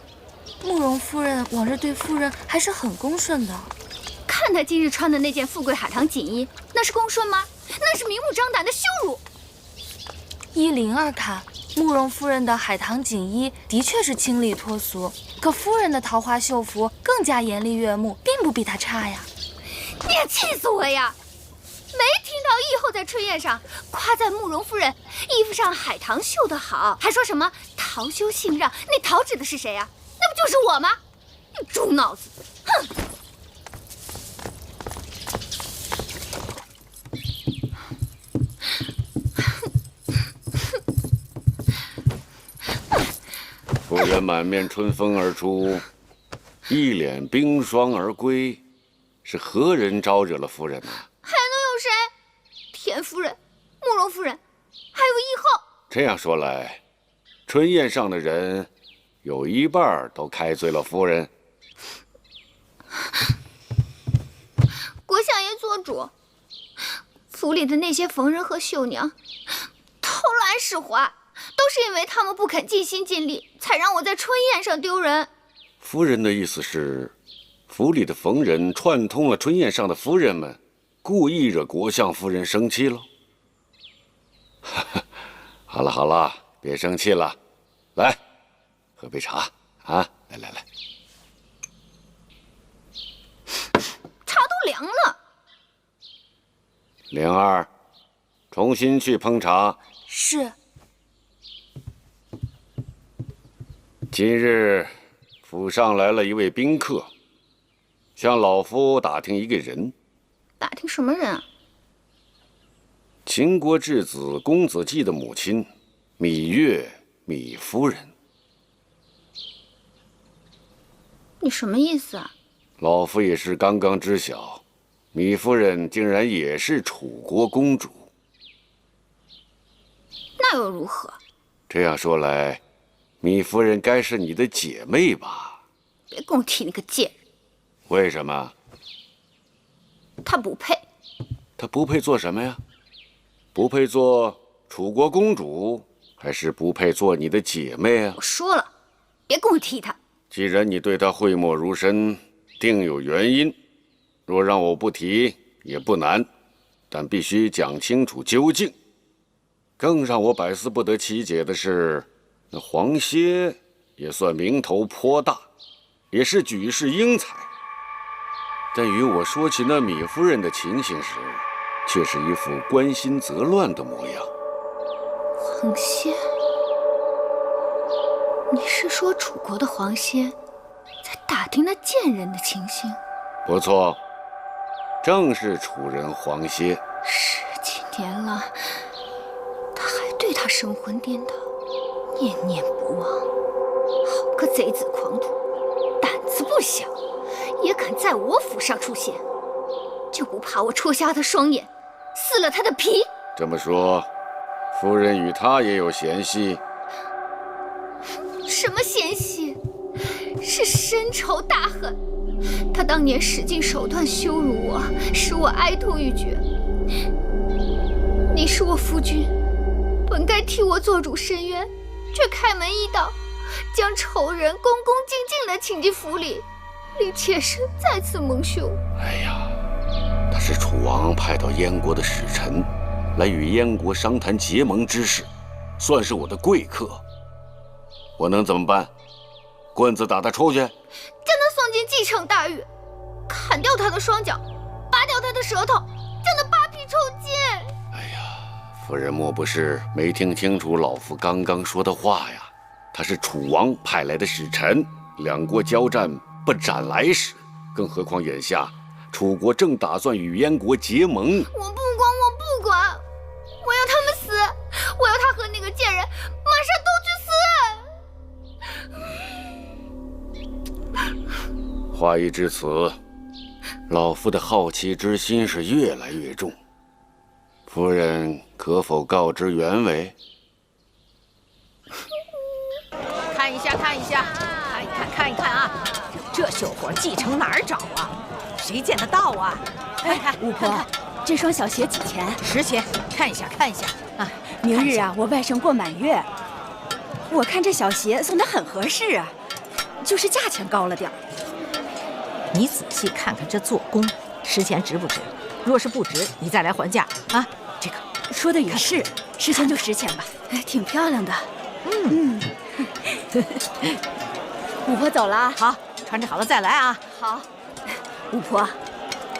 慕容夫人往日对夫人还是很恭顺的。看她今日穿的那件富贵海棠锦衣，那是恭顺吗？那是明目张胆的羞辱。依灵儿看，慕容夫人的海棠锦衣的确是清丽脱俗，可夫人的桃花绣服更加严厉悦目，并不比她差呀。你也气死我呀！没听到义后在春宴上夸赞慕容夫人衣服上海棠绣得好，还说什么桃羞杏让，那桃指的是谁呀？那不就是我吗？你猪脑子！哼！夫人满面春风而出，一脸冰霜而归，是何人招惹了夫人呢？还能有谁？田夫人、慕容夫人，还有义后。这样说来，春宴上的人有一半都开罪了夫人。国相爷做主，府里的那些缝人和绣娘偷懒使坏，都是因为他们不肯尽心尽力，才让我在春宴上丢人。夫人的意思是，府里的缝人串通了春宴上的夫人们，故意惹国相夫人生气了。好了好了，别生气了，来，喝杯茶啊！来来来，茶都凉了。灵儿，重新去烹茶。是。今日府上来了一位宾客，向老夫打听一个人。打听什么人啊？秦国质子公子季的母亲，芈月，芈夫人。你什么意思啊？老夫也是刚刚知晓，芈夫人竟然也是楚国公主。那又如何？这样说来，芈夫人该是你的姐妹吧？别跟我提那个贱人。为什么？她不配。她不配做什么呀？不配做楚国公主，还是不配做你的姐妹啊？我说了，别跟我提她。既然你对他讳莫如深，定有原因。若让我不提也不难，但必须讲清楚究竟。更让我百思不得其解的是，那黄歇也算名头颇大，也是举世英才，但与我说起那米夫人的情形时，却是一副关心则乱的模样。黄歇，你是说楚国的黄歇在打听那贱人的情形？不错，正是楚人黄歇。10几年了，他还对他神魂颠倒，念念不忘。好个贼子狂徒，胆子不小，也敢在我府上出现，就不怕我戳瞎他双眼，撕了他的皮？这么说，夫人与他也有嫌隙？什么嫌隙？是深仇大恨。他当年使尽手段羞辱我，使我哀痛欲绝。你是我夫君，本该替我做主伸冤，却开门一刀，将仇人恭恭敬敬地请进府里，令妾身再次蒙羞。哎呀，他是楚王派到燕国的使臣，来与燕国商谈结盟之事，算是我的贵客。我能怎么办？棍子打他出去？将他送进继承大狱，砍掉他的双脚，拔掉他的舌头，将他扒皮抽筋。夫人莫不是没听清楚老夫刚刚说的话呀？他是楚王派来的使臣，两国交战不斩来使，更何况眼下楚国正打算与燕国结盟。我不管，我要他们死，我要他和那个贱人马上都去死。话已至此，老夫的好奇之心是越来越重。夫人可否告知原委？看一下，看一看啊！这绣活继承哪儿找啊？谁见得到啊？哎，巫婆，这双小鞋几钱？10钱，看一下啊！明日啊，我外甥过满月，我看这小鞋送得很合适啊，就是价钱高了点儿。你仔细看看这做工，10钱值不值？若是不值，你再来还价啊！这个说的也是，10钱就10钱吧。哎，挺漂亮的。巫婆走了，好，穿着好了再来啊。好。巫婆，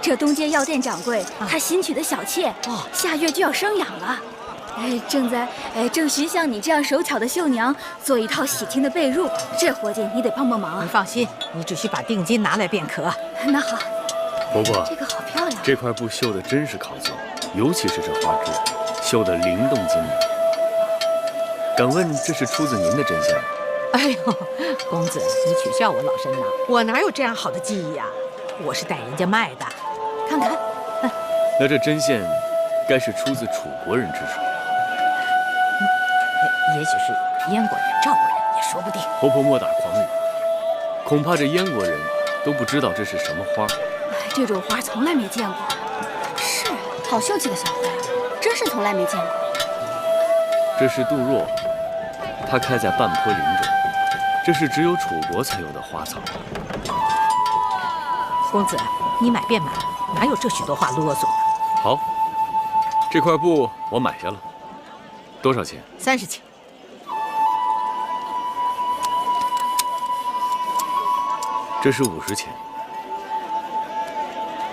这东街药店掌柜他新娶的小妾，下月就要生养了。正需像你这样手巧的绣娘做一套喜庆的被褥，这活计你得帮忙。你放心，你只需把定金拿来便可。那好。婆婆，这个好漂亮。这块布绣的真是考究，尤其是这花枝，绣得灵动精美。敢问这是出自您的针线吗？哎呦，公子，你取笑我老身呐？我哪有这样好的技艺呀？我是带人家卖的。看看，那这针线该是出自楚国人之手。也许是燕国人、赵国人也说不定。婆婆莫打诳语，恐怕这燕国人都不知道这是什么花。这种花从来没见过。是，好秀气的小花，真是从来没见过。这是杜若，它开在半坡林中，这是只有楚国才有的花草。公子，你买便买，哪有这许多话啰嗦？好，这块布我买下了，多少钱？30钱。这是50钱。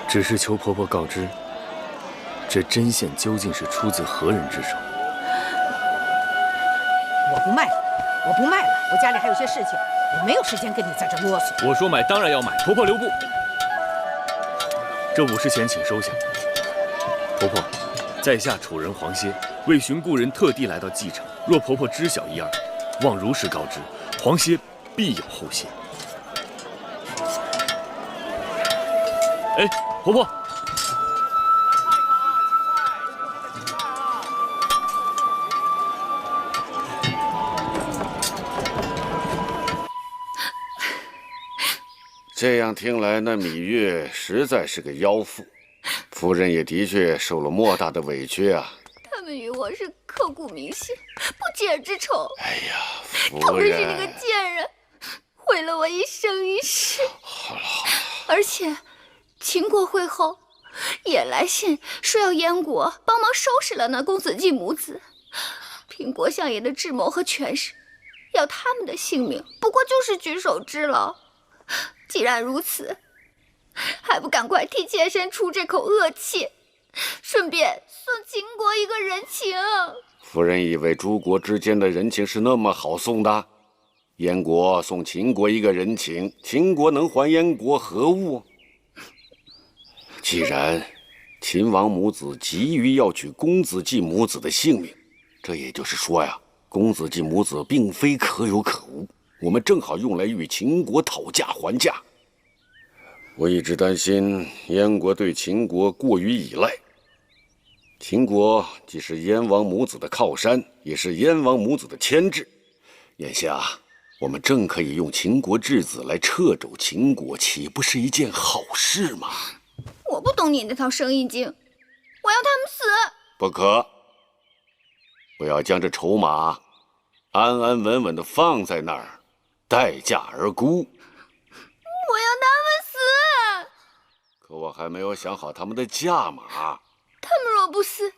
只是求婆婆告知，这针线究竟是出自何人之手？我不卖了，我家里还有些事情，我没有时间跟你在这啰嗦。我说买当然要买，婆婆留步。这50钱请收下。婆婆，在下楚人黄歇，为寻故人特地来到蓟城。若婆婆知晓一二，望如实告知，黄歇必有后谢。哎，婆婆。这样听来，那芈月实在是个妖妇，夫人也的确受了莫大的委屈啊。他们与我是刻骨铭心、不解之仇。哎呀，夫人，特别是那个贱人，毁了我一生一世。而且，秦国会后也来信说要燕国帮忙收拾了那公子季母子。凭国相爷的智谋和权势，要他们的性命不过就是举手之劳。既然如此，还不赶快替妾身出这口恶气，顺便送秦国一个人情。夫人以为诸国之间的人情是那么好送的？燕国送秦国一个人情，秦国能还燕国何物？既然秦王母子急于要取公子季母子的性命，这也就是说呀，公子季母子并非可有可无，我们正好用来与秦国讨价还价。我一直担心燕国对秦国过于依赖。秦国既是燕王母子的靠山，也是燕王母子的牵制。眼下，我们正可以用秦国质子来掣肘秦国，岂不是一件好事吗？我不懂你那套生意经，我要他们死！不可！我要将这筹码安安稳稳地放在那儿，待价而沽。我要他们死！可我还没有想好他们的价码。他们若不死，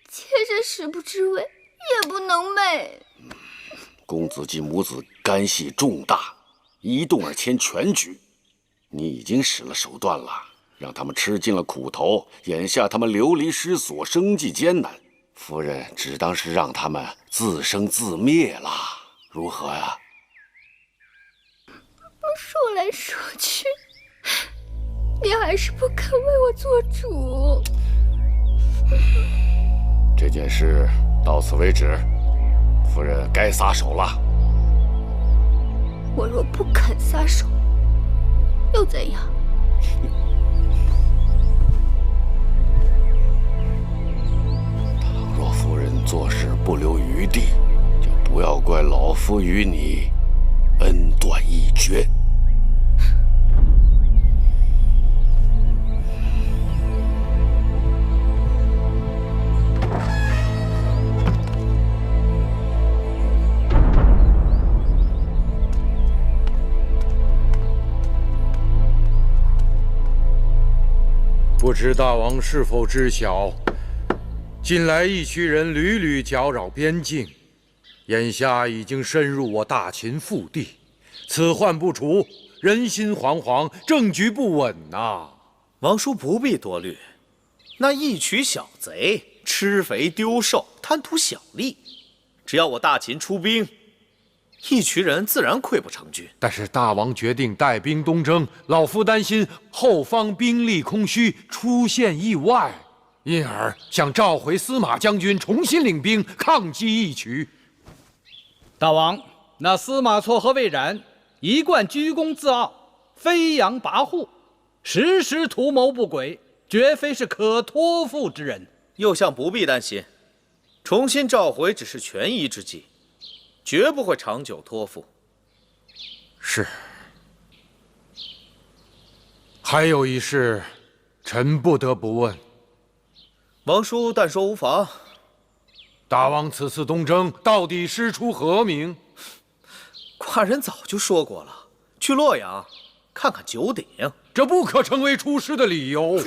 妾身食不知味，夜不能寐。公子季母子干系重大，一动而牵全局。你已经使了手段了，让他们吃尽了苦头。眼下他们流离失所，生计艰难，夫人只当是让他们自生自灭了，如何呀？说来说去，你还是不肯为我做主。这件事到此为止，夫人该撒手了。我若不肯撒手，又怎样？倘若夫人做事不留余地，就不要怪老夫与你恩断义绝。不知大王是否知晓，近来一群人屡屡搅扰边境，眼下已经深入我大秦腹地，此患不除，人心惶惶，政局不稳呐。王叔不必多虑，那一群小贼吃肥丢瘦，贪图小利，只要我大秦出兵，一群人自然溃不成军。但是大王决定带兵东征，老夫担心后方兵力空虚，出现意外，因而想召回司马将军重新领兵抗击义渠。大王，那司马错和魏冉一贯居功自傲，飞扬跋扈，时时图谋不轨，绝非是可托付之人。右相不必担心，重新召回只是权宜之计，绝不会长久托付。是。还有一事，臣不得不问。王叔但说无妨。大王此次东征到底师出何名？寡人早就说过了，去洛阳看看九鼎。这不可成为出师的理由。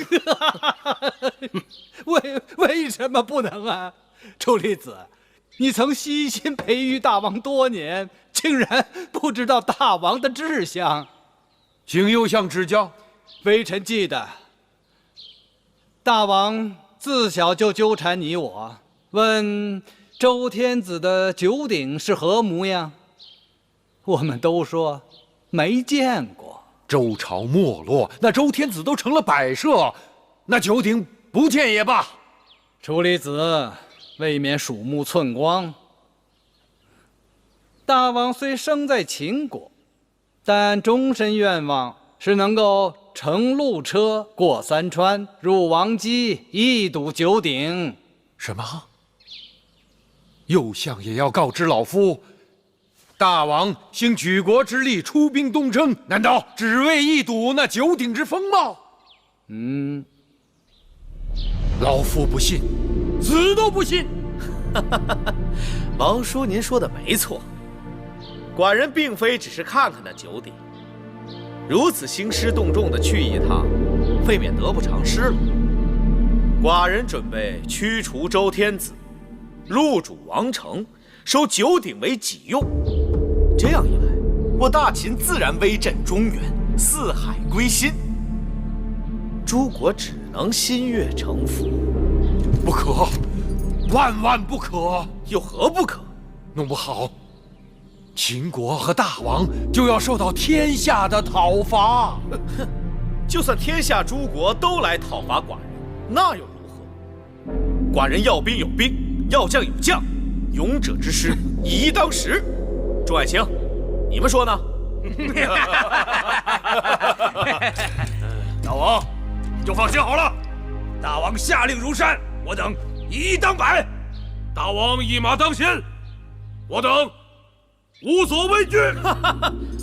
为什么不能啊？楚离子，你曾悉心培育大王多年，竟然不知道大王的志向。请右相指教。微臣记得，大王自小就纠缠你我，问周天子的九鼎是何模样，我们都说没见过。周朝没落，那周天子都成了摆设，那九鼎不见也罢。楚离子未免鼠目寸光。大王虽生在秦国，但终身愿望是能够乘路车过三川，入王畿，一睹九鼎。什么？右相也要告知老夫，大王兴举国之力出兵东征，难道只为一睹那九鼎之风貌？老夫不信，死都不信。王叔，您说的没错，寡人并非只是看看那九鼎，如此兴师动众的去一趟，未免得不偿失了。寡人准备驱除周天子，入主王城，收九鼎为己用。这样一来，我大秦自然威震中原，四海归心。诸国只能心悦诚服。不可，万万不可！有何不可？弄不好，秦国和大王就要受到天下的讨伐。哼，就算天下诸国都来讨伐寡人，那又如何？寡人要兵有兵，要将有将，勇者之师，以一当十。众爱卿，你们说呢？大王，你就放心好了。大王下令如山，我等以一当百；大王一马当先，我等无所畏惧。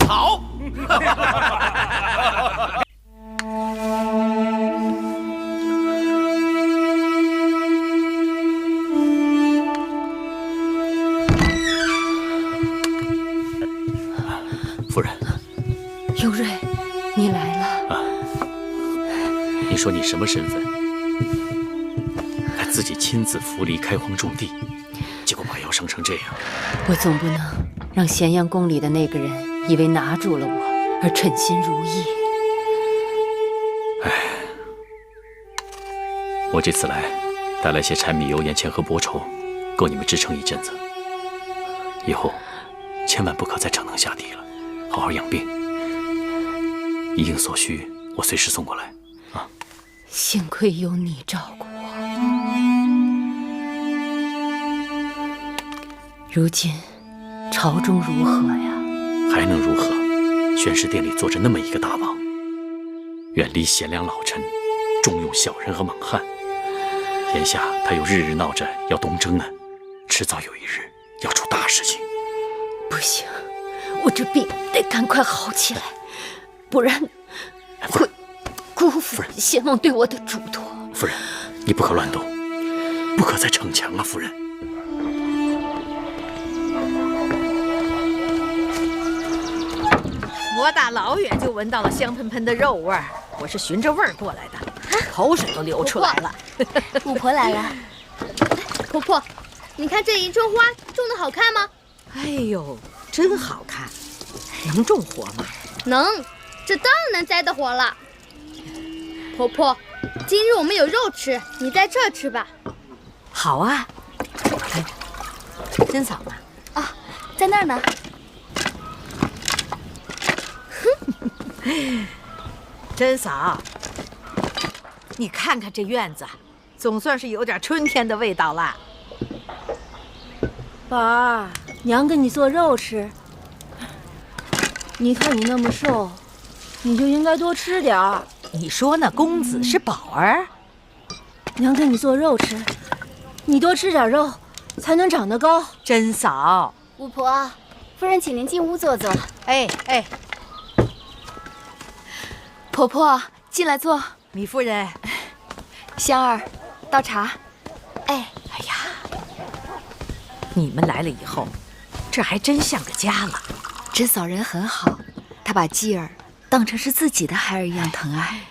好。夫人，永瑞，你来了。你说你什么身份？还自己亲自扶犁开荒种地，结果把腰伤成这样。我总不能让咸阳宫里的那个人以为拿住了我而称心如意。我这次来带来些柴米油盐钱和薄绸，够你们支撑一阵子。以后千万不可再逞能下地了，好好养病。一应所需，我随时送过来。幸亏有你照顾我。如今朝中如何呀？还能如何？宣室殿里坐着那么一个大王，远离贤良老臣，重用小人和莽汉。眼下他又日日闹着要东征呢，迟早有一日要出大事情。不行，我这病得赶快好起来，不然会辜负先王对我的嘱托。夫人，你不可乱动，不可再逞强啊，夫人。我大老远就闻到了香喷喷的肉味儿，我是循着味儿过来的，口水都流出来了。巫婆来了。婆婆，你看这一种花种的好看吗？哎呦，真好看！能种活吗？能，这当然能栽得活了。婆婆，今日我们有肉吃，你在这儿吃吧。好啊。哎，珍嫂呢？啊，在那儿呢。珍嫂，你看看这院子，总算是有点春天的味道了。宝儿，娘给你做肉吃。你看你那么瘦，你就应该多吃点儿。你说那公子是宝儿？娘给你做肉吃，你多吃点肉，才能长得高。珍嫂，巫婆，夫人请您进屋坐坐。哎哎，婆婆进来坐。米夫人，香儿，倒茶。哎呀，你们来了以后，这还真像个家了。珍嫂人很好，她把继儿当成是自己的孩儿一样疼爱。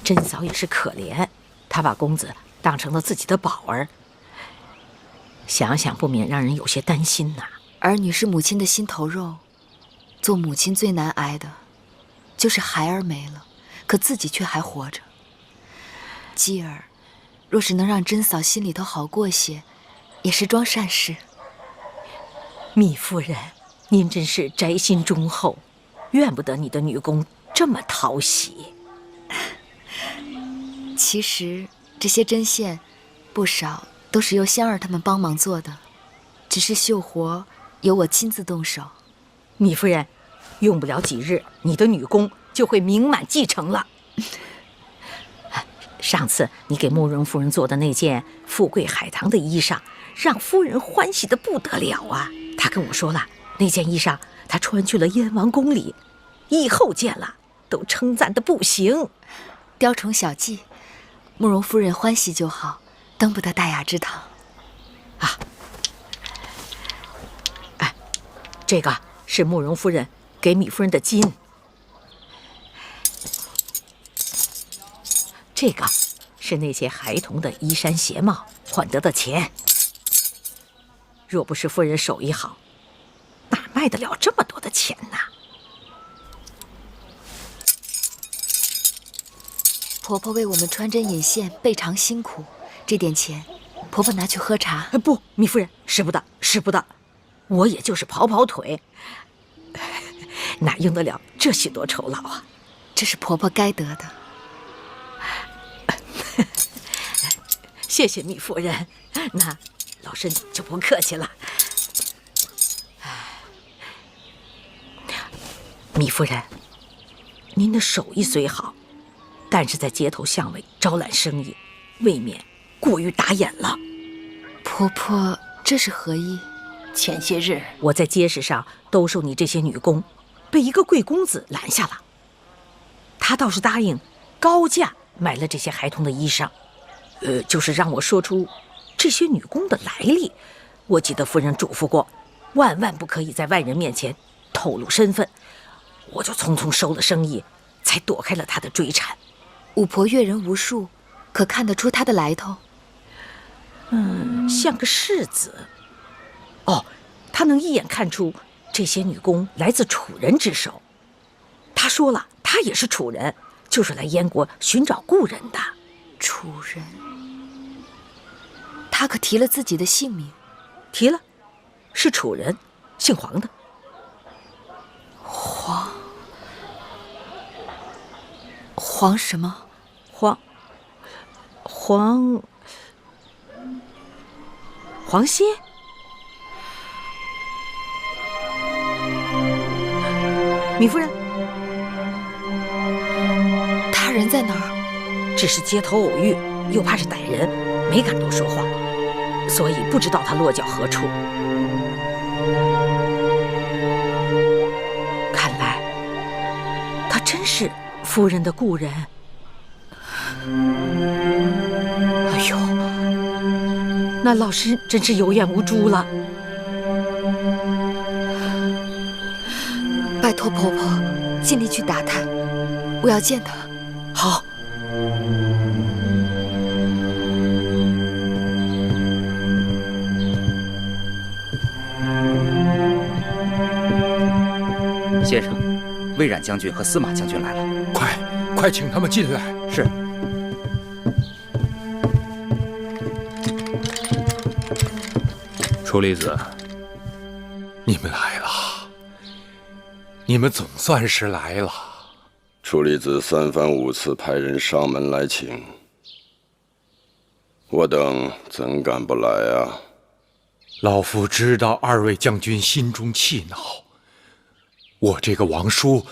珍嫂也是可怜，她把公子当成了自己的宝儿。想想不免让人有些担心呐。儿女是母亲的心头肉，做母亲最难挨的，就是孩儿没了，可自己却还活着。继儿，若是能让珍嫂心里头好过些，也是桩善事。米夫人，您真是宅心忠厚，怨不得你的女工这么讨喜。其实这些针线，不少都是由香儿他们帮忙做的，只是绣活由我亲自动手。米夫人，用不了几日，你的女工就会名满继承了。上次你给慕容夫人做的那件富贵海棠的衣裳，让夫人欢喜的不得了啊！她跟我说了，那件衣裳她穿去了燕王宫里，以后见了都称赞的不行。雕虫小技，慕容夫人欢喜就好，登不得大雅之堂。啊，这个是慕容夫人给米夫人的金，这个是那些孩童的衣衫鞋帽换得的钱。若不是夫人手艺好，哪卖得了这么多的钱呢？婆婆为我们穿针引线，倍尝辛苦。这点钱，婆婆拿去喝茶。不，米夫人，使不得，使不得。我也就是跑跑腿，哪用得了这许多酬劳啊？这是婆婆该得的。谢谢米夫人，那老身就不客气了。米夫人，您的手艺虽好，但是在街头巷尾招揽生意，未免过于打眼了。婆婆，这是何意？前些日我在街市上兜售你这些女工，被一个贵公子拦下了。他倒是答应高价买了这些孩童的衣裳，就是让我说出这些女工的来历。我记得夫人嘱咐过，万万不可以在外人面前透露身份。我就匆匆收了生意，才躲开了他的追缠。五婆阅人无数，可看得出他的来头？像个世子。哦，他能一眼看出这些女工来自楚人之手。他说了，他也是楚人，就是来燕国寻找故人的。楚人？他可提了自己的姓名？提了，是楚人，姓黄的。黄什么？黄歇？米夫人，他人在哪儿？只是街头偶遇，又怕是歹人，没敢多说话，所以不知道他落脚何处。看来他真是夫人的故人。哎呦，那老师真是有眼无珠了。拜托婆婆，尽力去打探，我要见他。好。先生，魏冉将军和司马将军来了，快请他们进来。是。楚离子，你们来了，你们总算是来了。楚离子三番五次派人上门来请，我等怎敢不来啊？老夫知道二位将军心中气恼，我这个王叔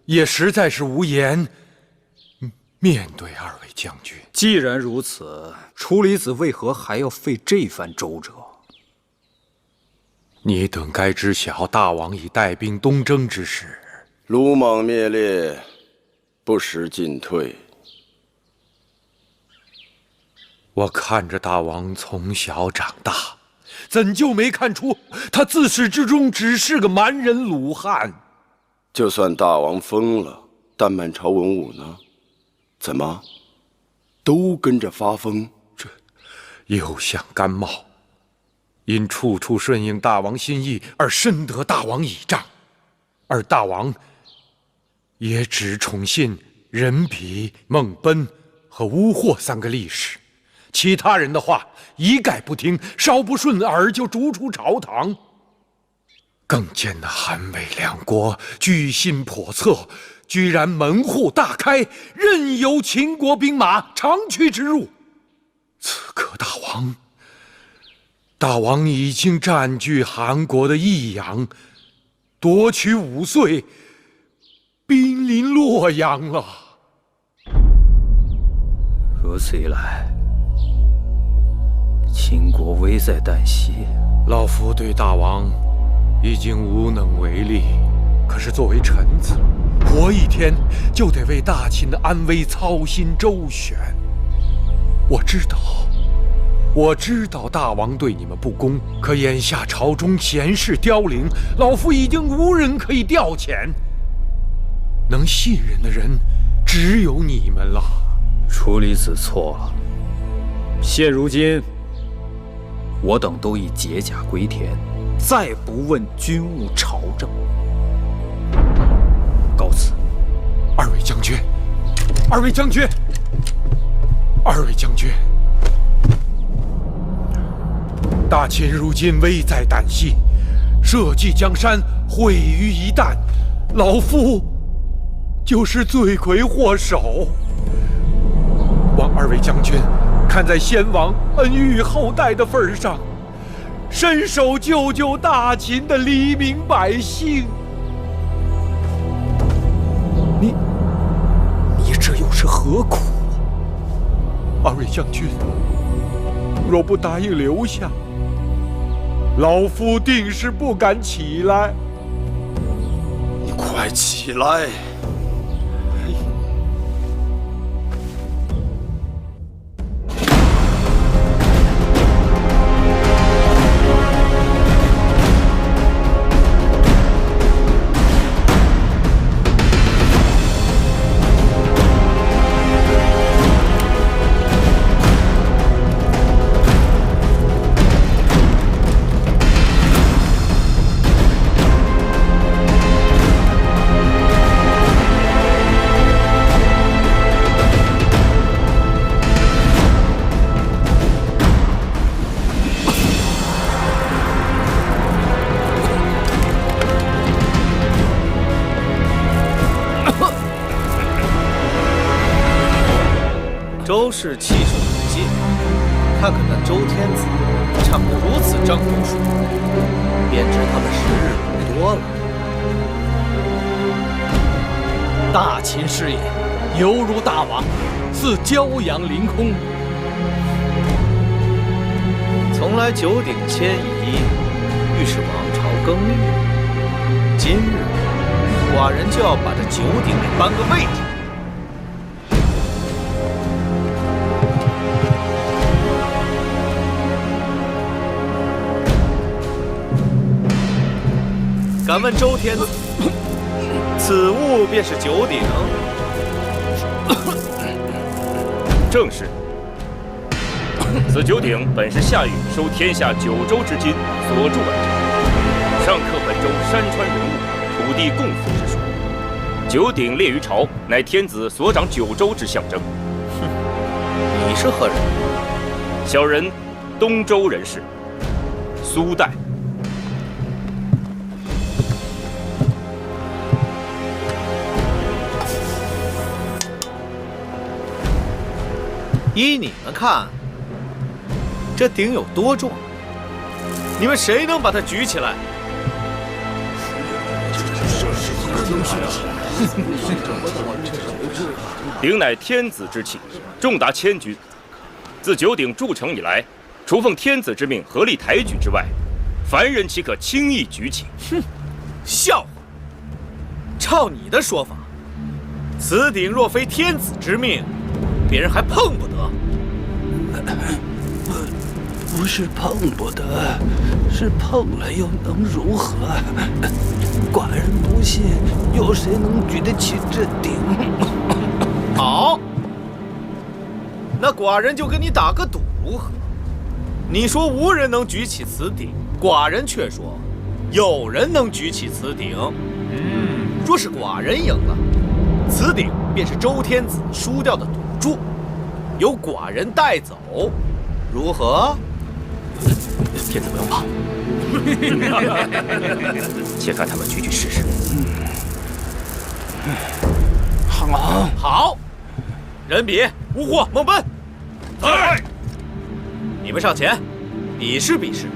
也实在是无言面对二位将军。既然如此，楚离子为何还要费这番周折？你等该知晓，大王已带兵东征之时，鲁莽灭列，不时进退。我看着大王从小长大，怎就没看出他自始至终只是个蛮人鲁汉？就算大王疯了，但满朝文武呢？怎么都跟着发疯？这又像甘茂，因处处顺应大王心意而深得大王倚仗，而大王也只宠信任比、孟奔和乌霍三个力士，其他人的话一概不听，稍不顺耳就逐出朝堂。更见那韩魏两国居心叵测，居然门户大开，任由秦国兵马长驱直入。此刻大王已经占据韩国的益阳，夺取5岁，兵临洛阳了。如此一来，秦国危在旦夕。老夫对大王已经无能为力，可是作为臣子，活一天就得为大秦的安危操心周旋。我知道我知道大王对你们不公，可眼下朝中贤士凋零，老夫已经无人可以调遣，能信任的人只有你们了。处理此错，现如今我等都已解甲归田，再不问军务朝政。告辞。二位将军，二位将军，二位将军，大秦如今危在旦夕，社稷江山毁于一旦，老夫就是罪魁祸首。望二位将军看在先王恩育后代的份上，伸手救救大秦的黎民百姓。你这又是何苦？二位将军，若不答应留下，老夫定是不敢起来。你快起来！周氏气数不尽，看看那周天子唱得如此张口数，便知他们时日不多了。大秦事业犹如大王，似骄阳凌空。从来九鼎迁移，欲使王朝更替。今日寡人就要把这九鼎给搬个位置。敢问周天子，此物便是九鼎？正是。此九鼎本是夏禹收天下九州之金所铸而成，上刻本州山川人物、土地共富之说。九鼎列于朝，乃天子所掌九州之象征。哼，你是何人？小人东周人士，苏代。依你们看，这鼎有多重？你们谁能把它举起来？鼎乃天子之器，重达1000钧。自九鼎铸成以来，除奉天子之命合力抬举之外，凡人岂可轻易举起？哼，笑话！照你的说法，此鼎若非天子之命，别人还碰不得。不是碰不得，是碰了又能如何？寡人不信，有谁能举得起这鼎？好，那寡人就跟你打个赌如何？你说无人能举起此鼎，寡人却说有人能举起此鼎。若是寡人赢了，此鼎便是周天子输掉的赌注，由寡人带走，如何？天子不要怕，且看他们举试试。好，人比乌货猛奔。在，你们上前，比试比试，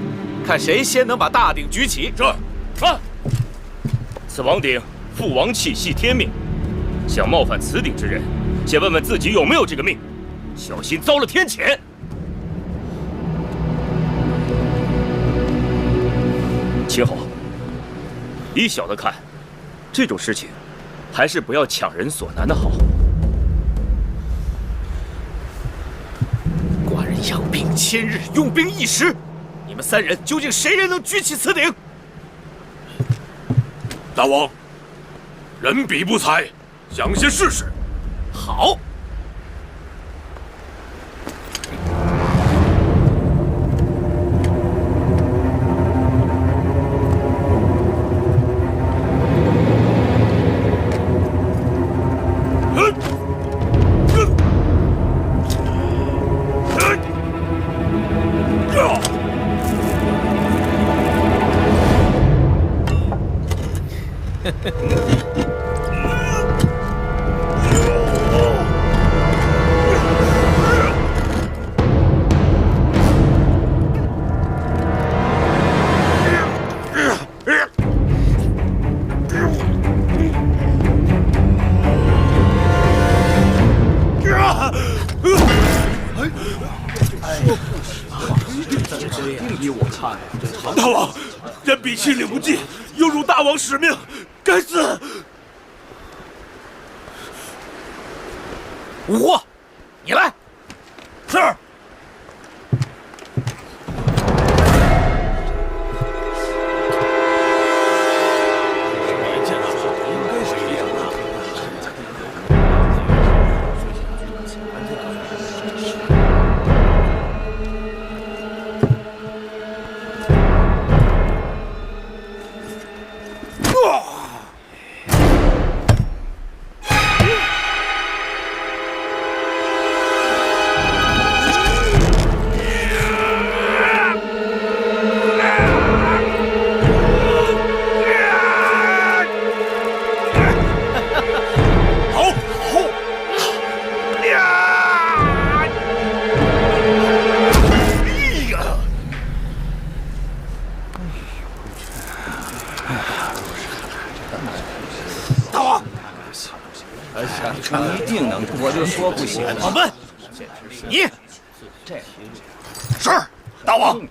看谁先能把大鼎举起。是。此王鼎父王气系天命，想冒犯此鼎之人，先问问自己有没有这个命，小心遭了天谴。秦侯，依小的看，这种事情还是不要强人所难的好。寡人养兵1000日，用兵1时，你们3人究竟谁人能举起此鼎？大王，人比不才，想先试试。好。大王，人比亲领不济，有辱大王使命，该死！五货，你来。是。一定能，我就说不行。往奔，你是大王。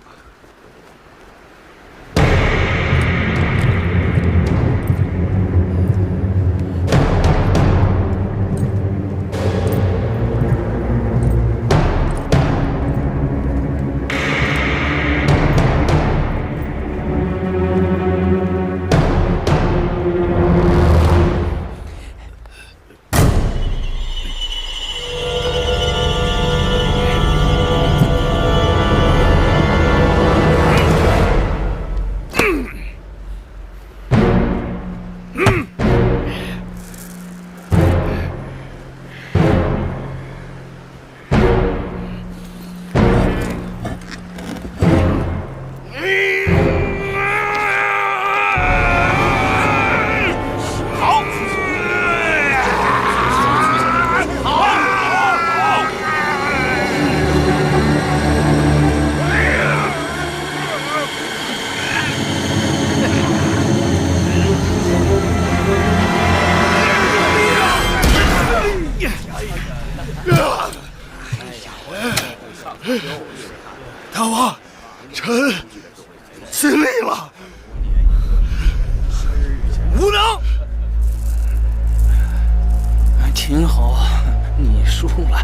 大王，臣尽力了，无能。秦侯，你输了。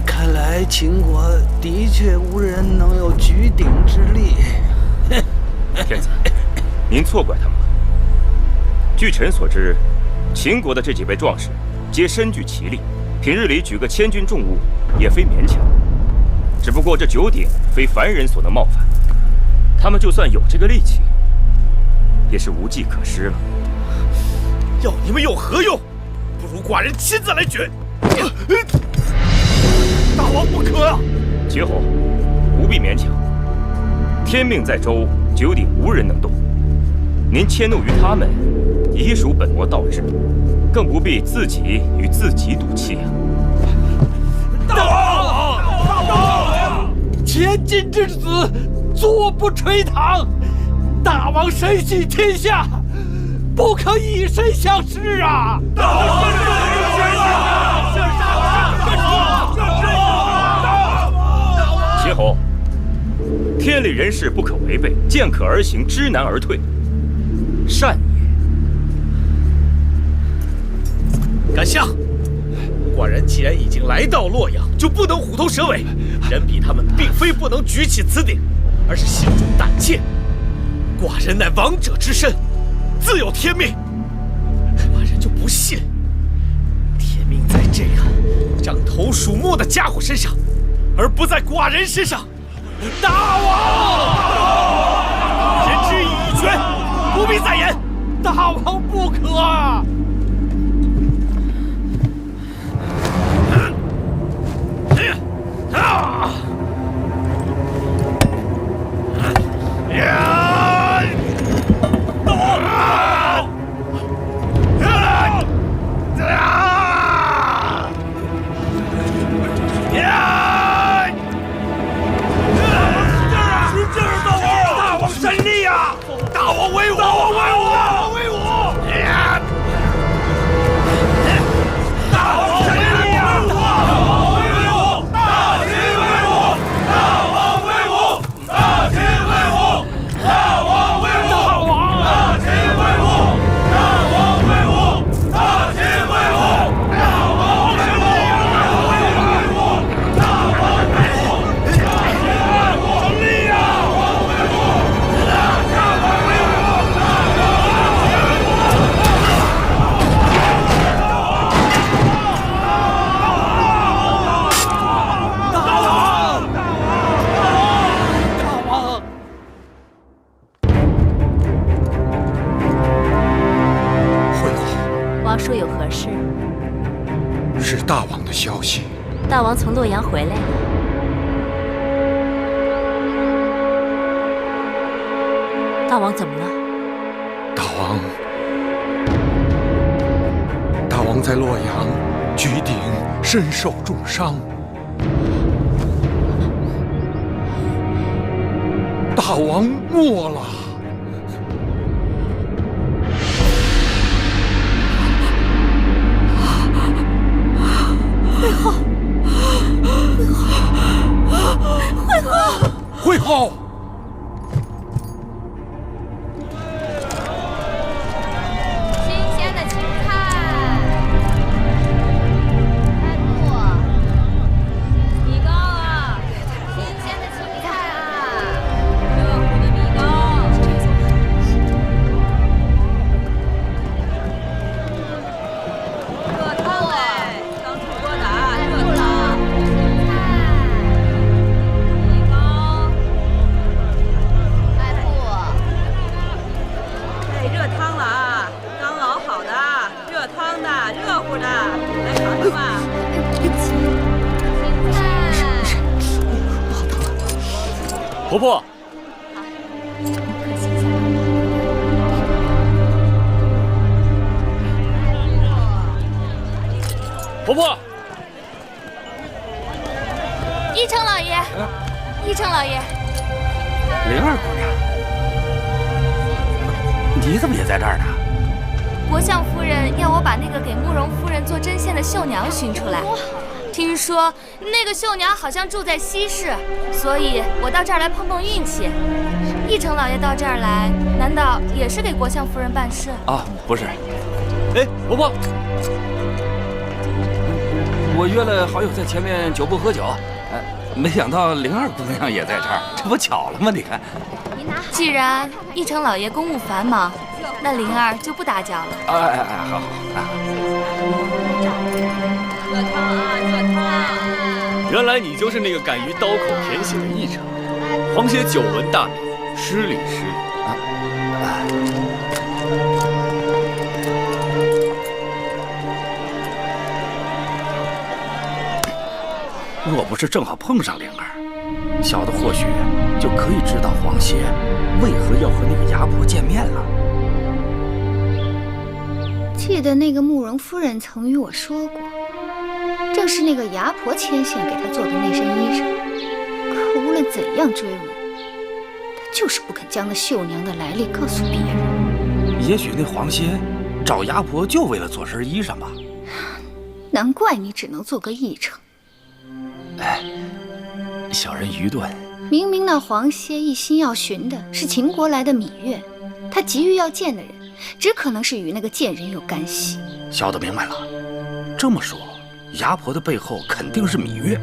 看来秦国的确无人能有举鼎之力。天子，您错怪他们了。据臣所知，秦国的这几位壮士皆身具奇力，平日里举个1000钧重物也非勉强。只不过这9鼎非凡人所能冒犯，他们就算有这个力气，也是无计可施了。要你们有何用？不如寡人亲自来举。大王不可啊！秦侯，不必勉强。天命在周，9鼎无人能动。您迁怒于他们，已属本末倒置，更不必自己与自己赌气啊！大王，千金之子，坐不垂堂。大王身系天下，不可以身相视啊！大王秦侯，天理人事不可违背，见可而行，知难而退，善也。敢下，寡人既然已经来到洛阳，就不能虎头蛇尾。人比他们并非不能举起此鼎，而是心中胆怯。寡人乃王者之身，自有天命。寡人就不信，天命在这个獐头鼠目的家伙身上，而不在寡人身上。大王，人之以权，不必再言。大王不可啊！神力呀！大王威武！大王威武！大王威武！大王神力呀！大王威武！大秦威武！大王威武！大秦威武！大王威武！大秦威武！大王威武！大秦威武！大王威武！大王威武！神力呀！王叔有何事？是大王的消息。大王从洛阳回来了。大王怎么了？大王在洛阳举鼎，身受重伤。大王没了。会后，新鲜的青菜，开铺，米糕啊，新鲜的青菜啊，热乎的米糕，热汤哎，刚出锅的啊，热汤。热乎的，来尝尝吧。婆婆，婆婆，一成老爷，一成老爷，灵儿姑娘，你怎么也在这儿呢？国相夫人要我把那个给慕容夫人做针线的绣娘寻出来。听说那个绣娘好像住在西市，所以我到这儿来碰碰运气。义成老爷到这儿来，难道也是给国相夫人办事？啊，不是。哎，婆婆，我约了好友在前面酒铺喝酒，没想到灵儿姑娘也在这儿，这不巧了吗？你看。既然义成老爷公务繁忙，那灵儿就不打搅了。哎，好。热汤啊，热汤！原来你就是那个敢于刀口舔血的义成。皇爷久闻大名，失礼失礼。若不是正好碰上灵儿，小的或许就可以知道皇爷为何要和那个牙婆见面了。记得那个慕容夫人曾与我说过，正是那个牙婆牵线给她做的那身衣裳。可无论怎样追问，她就是不肯将那绣娘的来历告诉别人。也许那皇爷找牙婆就为了做身衣裳吧。难怪你只能做个义成。哎，小人愚钝。明明那皇歇一心要寻的是秦国来的芈月，他急于要见的人，只可能是与那个贱人有干系。小的明白了。这么说，牙婆的背后肯定是芈月。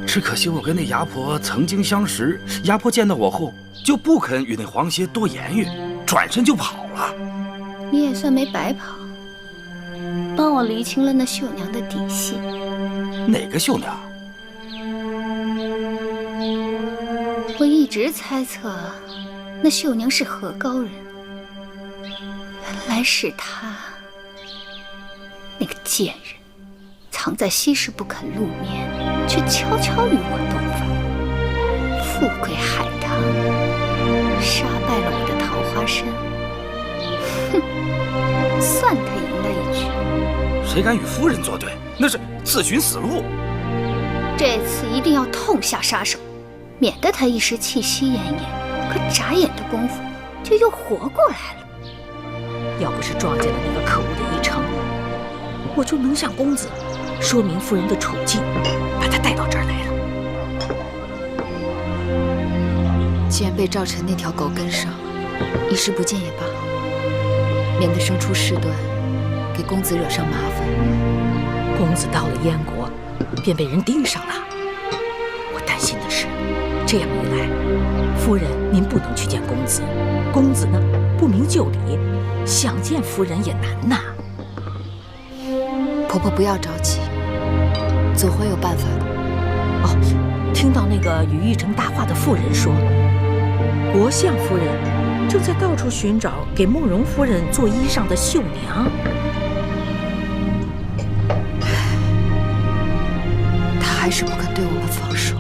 只可惜我跟那牙婆曾经相识，牙婆见到我后就不肯与那黄歇多言语，转身就跑了。你也算没白跑，帮我厘清了那绣娘的底细。哪个绣娘？我一直猜测那绣娘是何高人，原来是她。那个贱人藏在西市不肯露面，却悄悄与我斗法，富贵海棠，杀败了我的桃花参。哼，算他赢了一局。谁敢与夫人作对，那是自寻死路。这次一定要痛下杀手，免得他一时气息奄奄，可眨眼的功夫就又活过来了。要不是撞见了那个可恶的一成，我就能向公子说明夫人的处境，把她带到这儿来了。既然被赵晨那条狗跟上，一时不见也罢，免得生出事端，给公子惹上麻烦。公子到了燕国，便被人盯上了。我担心的是，这样一来，夫人您不能去见公子，公子呢不明就里，想见夫人也难呐。婆婆不要着急，总会有办法的。哦，听到那个与玉成搭话的妇人说，国相夫人正在到处寻找给慕容夫人做衣裳的绣娘。她还是不肯对我们放手。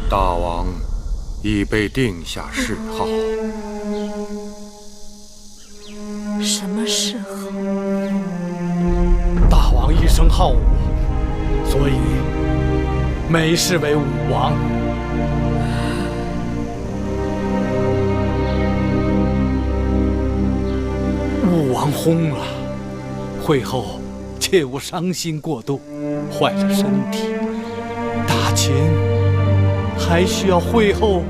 大王已被定下谥号。什么谥号？大王一生好武，所以美视为武王。武王薨了，会后切勿伤心过度，坏了身体。大秦还需要会后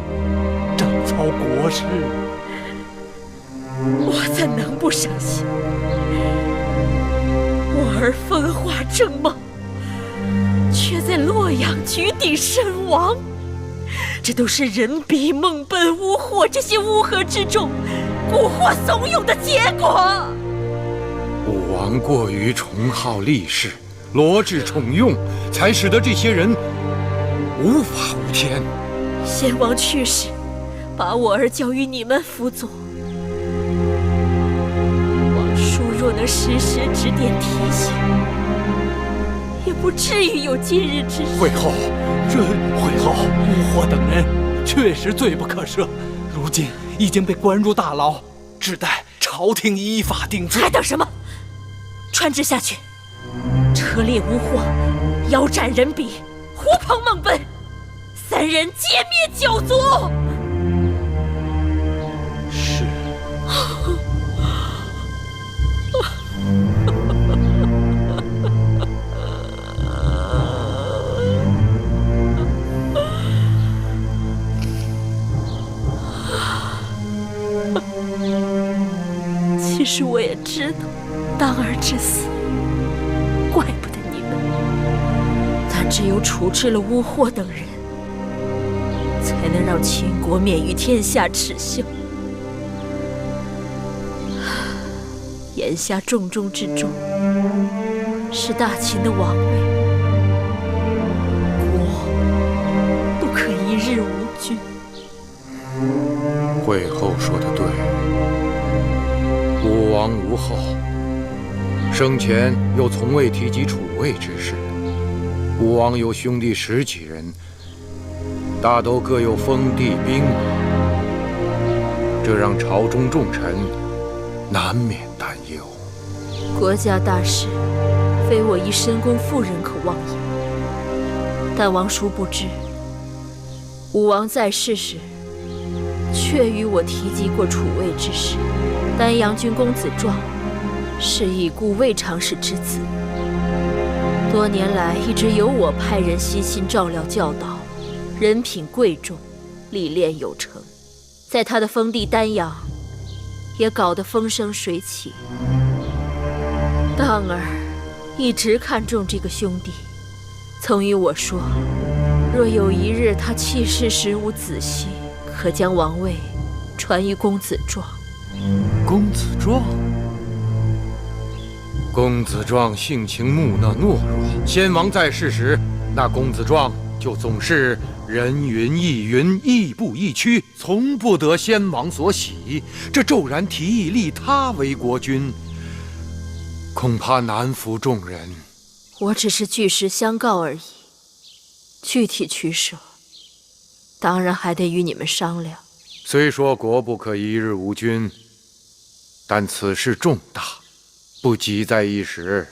整操国事。我怎能不伤心？我儿风华正茂，却在洛阳举鼎身亡，这都是人比、孟本、乌霍这些乌合之众蛊惑怂恿的结果。武王过于崇好力士，罗织宠用，才使得这些人无法无天。先王去世，把我儿交于你们辅佐。王叔若能时时指点提醒，也不至于有今日之事。会后，乌霍等人确实罪不可赦，如今已经被关入大牢，只待朝廷依法定罪。还等什么？传旨下去，车裂乌霍，腰斩人比，狐朋孟本，3人歼灭9族。是。其实我也知道，当儿之死，怪不得你们。但只有处置了乌霍等人，才能让秦国免于天下耻笑。眼下重中之重是大秦的王位，国不可一日无君。会后说得对，武王无后，生前又从未提及储位之事。武王有兄弟10几人，大都各有封地兵马，这让朝中重臣难免担忧。国家大事，非我一深宫妇人可妄言。但王叔不知，武王在世时，确与我提及过储位之事。丹阳郡公子壮是已故魏长史之子，多年来一直由我派人悉心照料教导，人品贵重，历练有成，在他的封地丹阳也搞得风生水起。当儿一直看重这个兄弟，曾与我说，若有一日他弃世时无子息，可将王位传于公子壮。公子壮，公子壮性情木讷懦弱，先王在世时，那公子壮就总是人云亦云，亦步亦趋，从不得先王所喜。这骤然提议立他为国君，恐怕难服众人。我只是据实相告而已，具体取舍，当然还得与你们商量。虽说国不可一日无君，但此事重大，不急在一时，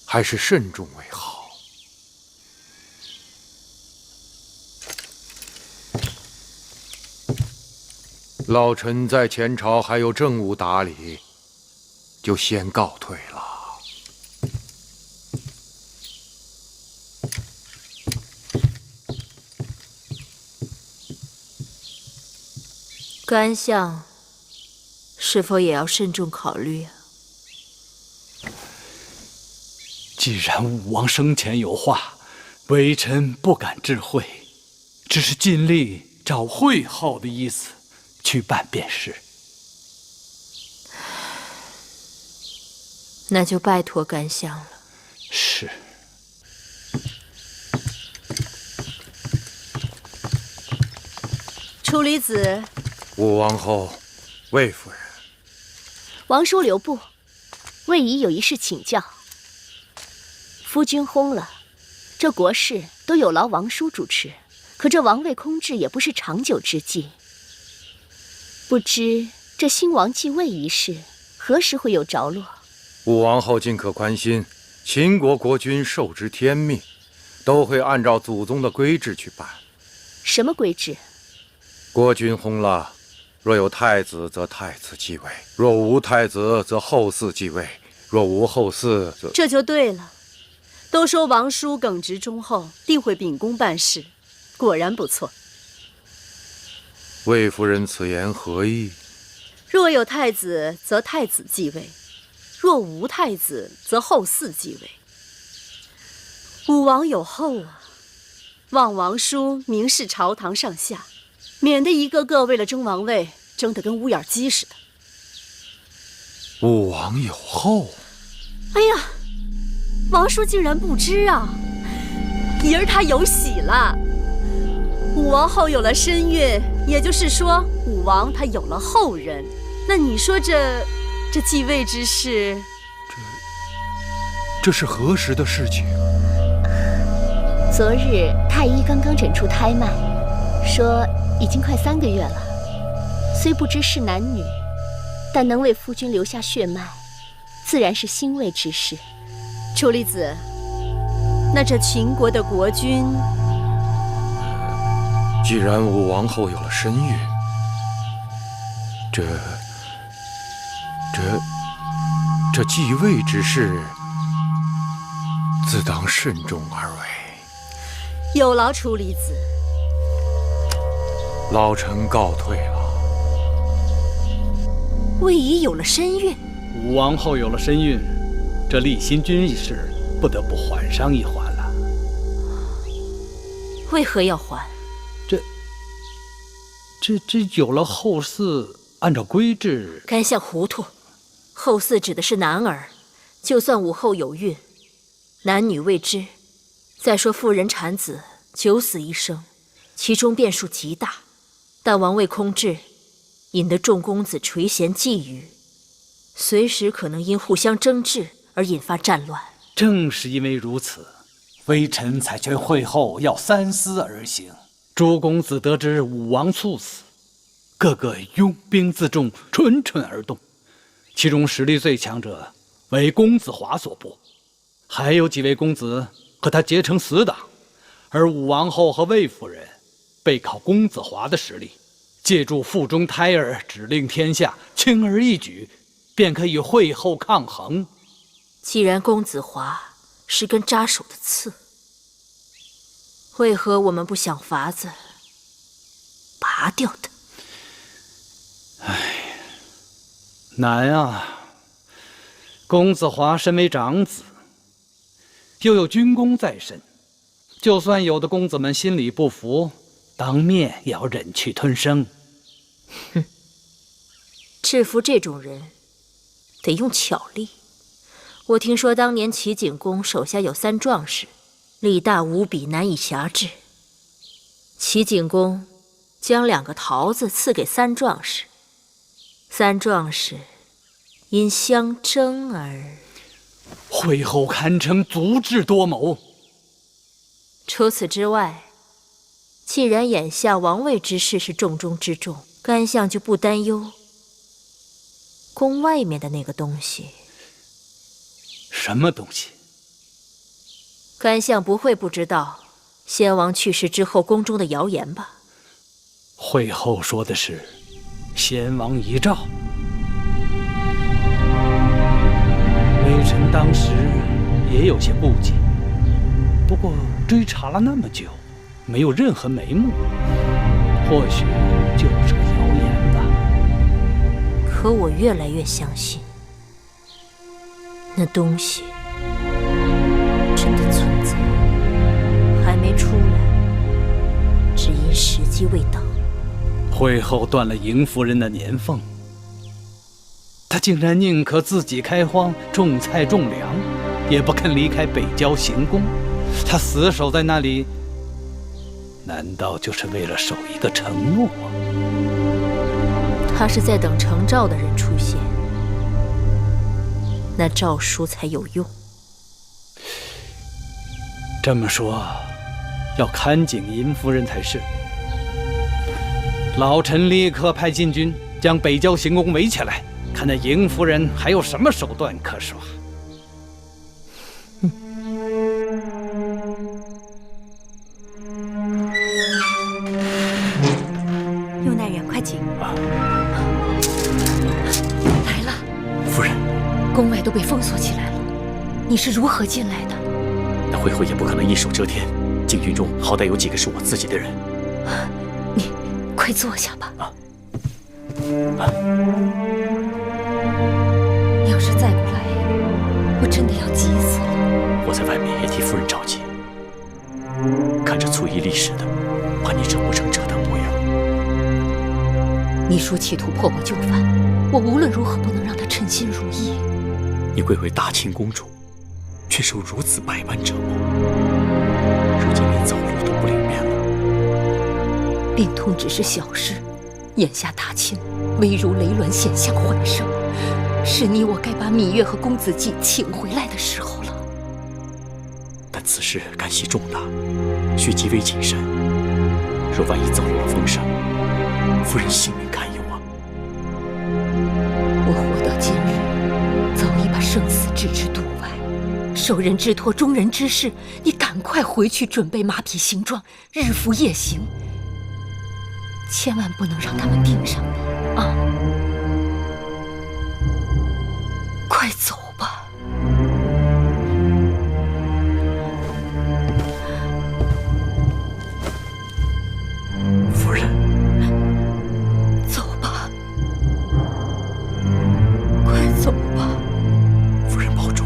还是慎重为好。老臣在前朝还有政务打理，就先告退了。甘相是否也要慎重考虑啊？既然武王生前有话，微臣不敢置喙，只是尽力照会后的意思去办便是。那就拜托甘相了。是。楚离子，武王后，魏夫人。王叔留步，魏仪有一事请教。夫君薨了，这国事都有劳王叔主持，可这王位空置也不是长久之计。不知这新王继位一事何时会有着落？武王后尽可宽心，秦国国君受之天命，都会按照祖宗的规制去办。什么规制？国君薨了，若有太子，则太子继位；若无太子，则后嗣继位；若无后嗣，则……这就对了。都说王叔耿直忠厚，定会秉公办事，果然不错。魏夫人此言何意？若有太子，则太子继位；若无太子，则后嗣继位。武王有后啊，望王叔明示朝堂上下，免得一个个为了争王位争得跟乌眼鸡似的。武王有后？哎呀，王叔竟然不知啊！姨儿她有喜了，武王后有了身孕，也就是说武王他有了后人。那你说这继位之事，这是何时的事情？昨日太医刚刚诊出胎脉，说已经快3个月了。虽不知是男女，但能为夫君留下血脉，自然是欣慰之事。楚离子，那这秦国的国君，既然武王后有了身孕，这继位之事，自当慎重而为。有劳楚离子。老臣告退了。魏仪有了身孕，武王后有了身孕，这立新君一事不得不缓上一缓了。为何要缓？这有了后嗣，按照规制，甘相糊涂。后嗣指的是男儿，就算武后有孕，男女未知。再说妇人产子，九死一生，其中变数极大。但王位空置，引得众公子垂涎觊觎，随时可能因互相争执而引发战乱。正是因为如此，微臣才劝会后要三思而行。诸公子得知武王猝死，个个拥兵自重，蠢蠢而动。其中实力最强者为公子华所部，还有几位公子和他结成死党。而武王后和魏夫人背靠公子华的实力，借助腹中胎儿指令天下，轻而易举便可与惠后抗衡。既然公子华是根扎手的刺，为何我们不想法子拔掉它？难啊！公子华身为长子，又有军功在身，就算有的公子们心里不服，当面也要忍气吞声。哼，制服这种人，得用巧力。我听说当年齐景公手下有3壮士，力大无比，难以辖制。齐景公将2个桃子赐给3壮士，3壮士因相争而……惠后堪称足智多谋。除此之外，既然眼下王位之事是重中之重，干相就不担忧宫外面的那个东西。什么东西？干相不会不知道先王去世之后宫中的谣言吧？惠后说的是先王遗诏。微臣当时也有些顾忌，不过追查了那么久，没有任何眉目，或许就是个谣言吧。可我越来越相信，那东西真的存在，还没出来，只因时机未到。惠后断了邢夫人的年俸，她竟然宁可自己开荒种菜种粮，也不肯离开北郊行宫。她死守在那里，难道就是为了守一个承诺？她是在等承诏的人出现，那诏书才有用。这么说，要看紧尹夫人才是。老臣立刻派禁军将北郊行宫围起来，看那尹夫人还有什么手段可耍。右大人，快请。来了，夫人，宫外都被封锁起来了，你是如何进来的？那惠后也不可能一手遮天，禁军中好歹有几个是我自己的人。你快坐下吧。你要是再不来，我真的要急死了。我在外面也替夫人着急，看着粗衣砾石的，怕你整不成这等模样。你叔企图破我就范，我无论如何不能让他称心如意。你贵为大清公主，却受如此百般折磨，如今连走路都不灵便了。病痛只是小事，眼下大清危如累卵，险象环生，是你我该把芈月和公子季请回来的时候了。但此事干系重大，需极为谨慎。若万一走漏了风声，夫人性命堪忧啊！我活到今日，早已把生死置之度外，受人之托，忠人之事，你赶快回去准备马匹行装，日服夜行，千万不能让他们盯上你啊！快走吧。夫人，走吧，快走吧。夫人保重。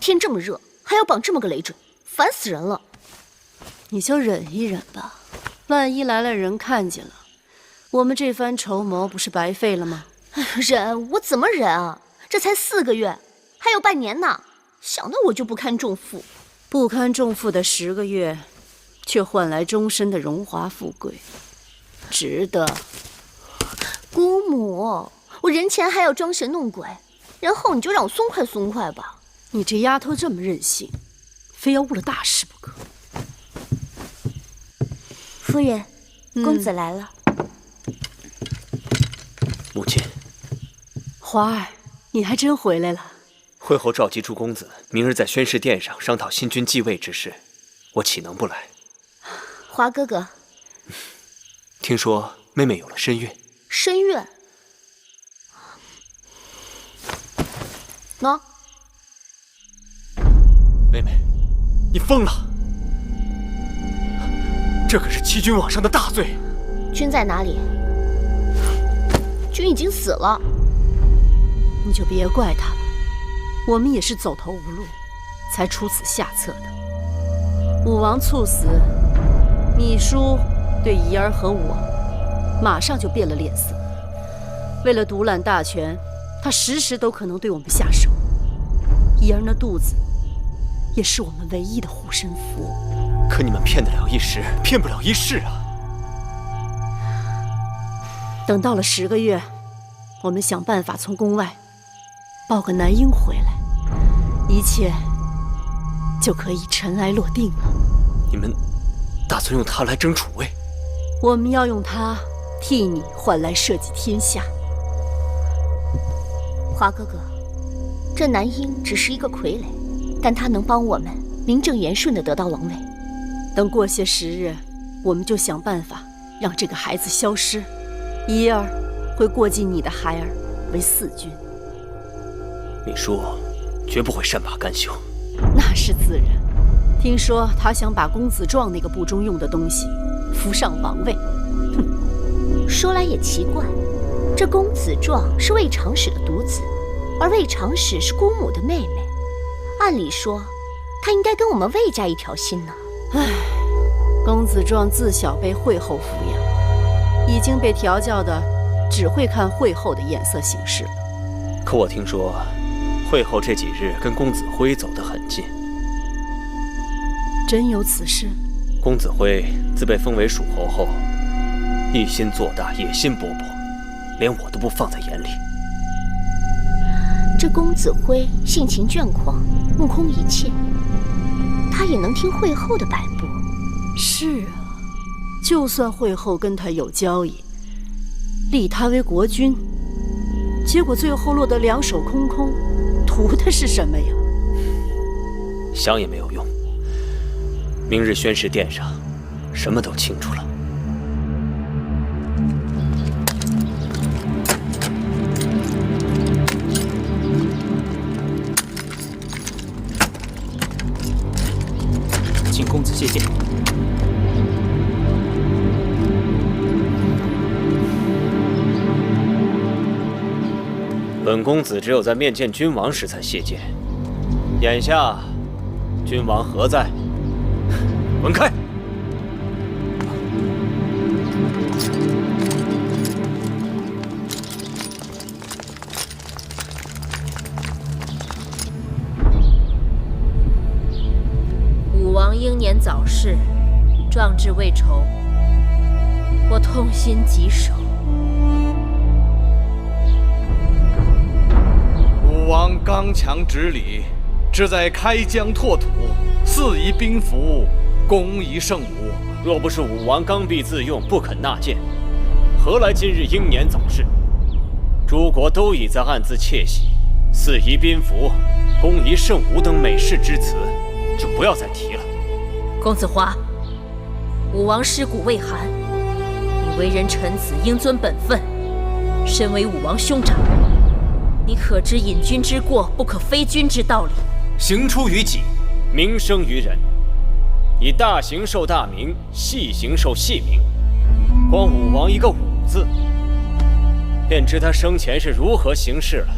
天这么热，还要绑这么个累赘，烦死人了。你就忍一忍吧，万一来了人看见了，我们这番筹谋不是白费了吗？忍？我怎么忍啊？这才4个月，还有半年呢，想得我就不堪重负。不堪重负的10个月，却换来终身的荣华富贵，值得。姑母，我人前还要装神弄鬼，然后你就让我松快松快吧。你这丫头这么任性，非要误了大事不可。夫人，公子来了。母亲，华儿，你还真回来了。惠后召集诸公子，明日在宣誓殿上商讨新君继位之事，我岂能不来？华哥哥，听说妹妹有了身孕。身孕？喏，妹妹，你疯了！这可是欺君罔上的大罪。君在哪里？君已经死了。你就别怪他了，我们也是走投无路，才出此下策的。武王猝死，芈姝对仪儿和我马上就变了脸色。为了独揽大权，他时时都可能对我们下手。仪儿那肚子也是我们唯一的护身符。可你们骗得了一时，骗不了一世啊！等到了10个月，我们想办法从宫外抱个男婴回来，一切就可以尘埃落定了。你们打算用它来争储位？我们要用它替你换来社稷天下。华哥哥，这男婴只是一个傀儡，但他能帮我们名正言顺地得到王位。等过些时日，我们就想办法让这个孩子消失。仪儿会过继你的孩儿为4君。芈姝绝不会善罢甘休。那是自然。听说他想把公子壮那个部中用的东西扶上王位。哼，说来也奇怪，这公子壮是魏长史的独子，而魏长史是姑母的妹妹。按理说，他应该跟我们魏家一条心呢。唉，公子壮自小被惠后抚养，已经被调教的只会看惠后的眼色行事了。可我听说，惠后这几日跟公子辉走得很近。真有此事？公子辉自被封为蜀侯后，一心做大，野心勃勃，连我都不放在眼里。这公子辉性情倦狂，目空一切，他也能听惠后的摆布。是啊，就算惠后跟他有交易，立他为国君，结果最后落得两手空空，图的是什么呀？想也没有用。明日宣誓殿上，什么都清楚了。请公子谢见。本公子只有在面见君王时才谢见，眼下君王何在？滚开！武王英年早逝，壮志未酬，我痛心疾首。武王刚强直理，志在开疆拓土，肆夷兵符，攻夷圣武。若不是武王刚愎自用，不肯纳谏，何来今日英年早逝？诸国都已在暗自窃喜，肆夷宾服、攻夷圣武等美事之词，就不要再提了。公子华，武王尸骨未寒，你为人臣子，应遵本分。身为武王兄长，你可知隐君之过，不可非君之道理？行出于己，名生于人。以大行受大名，细行受细名。光武王一个武字，便知他生前是如何行事了。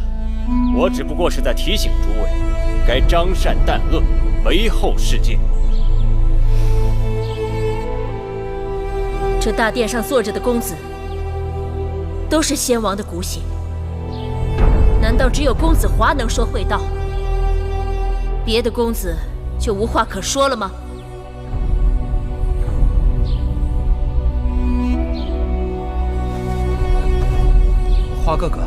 我只不过是在提醒诸位，该彰善淡恶，为后世戒。这大殿上坐着的公子，都是先王的骨血。难道只有公子华能说会道？别的公子就无话可说了吗？华哥哥，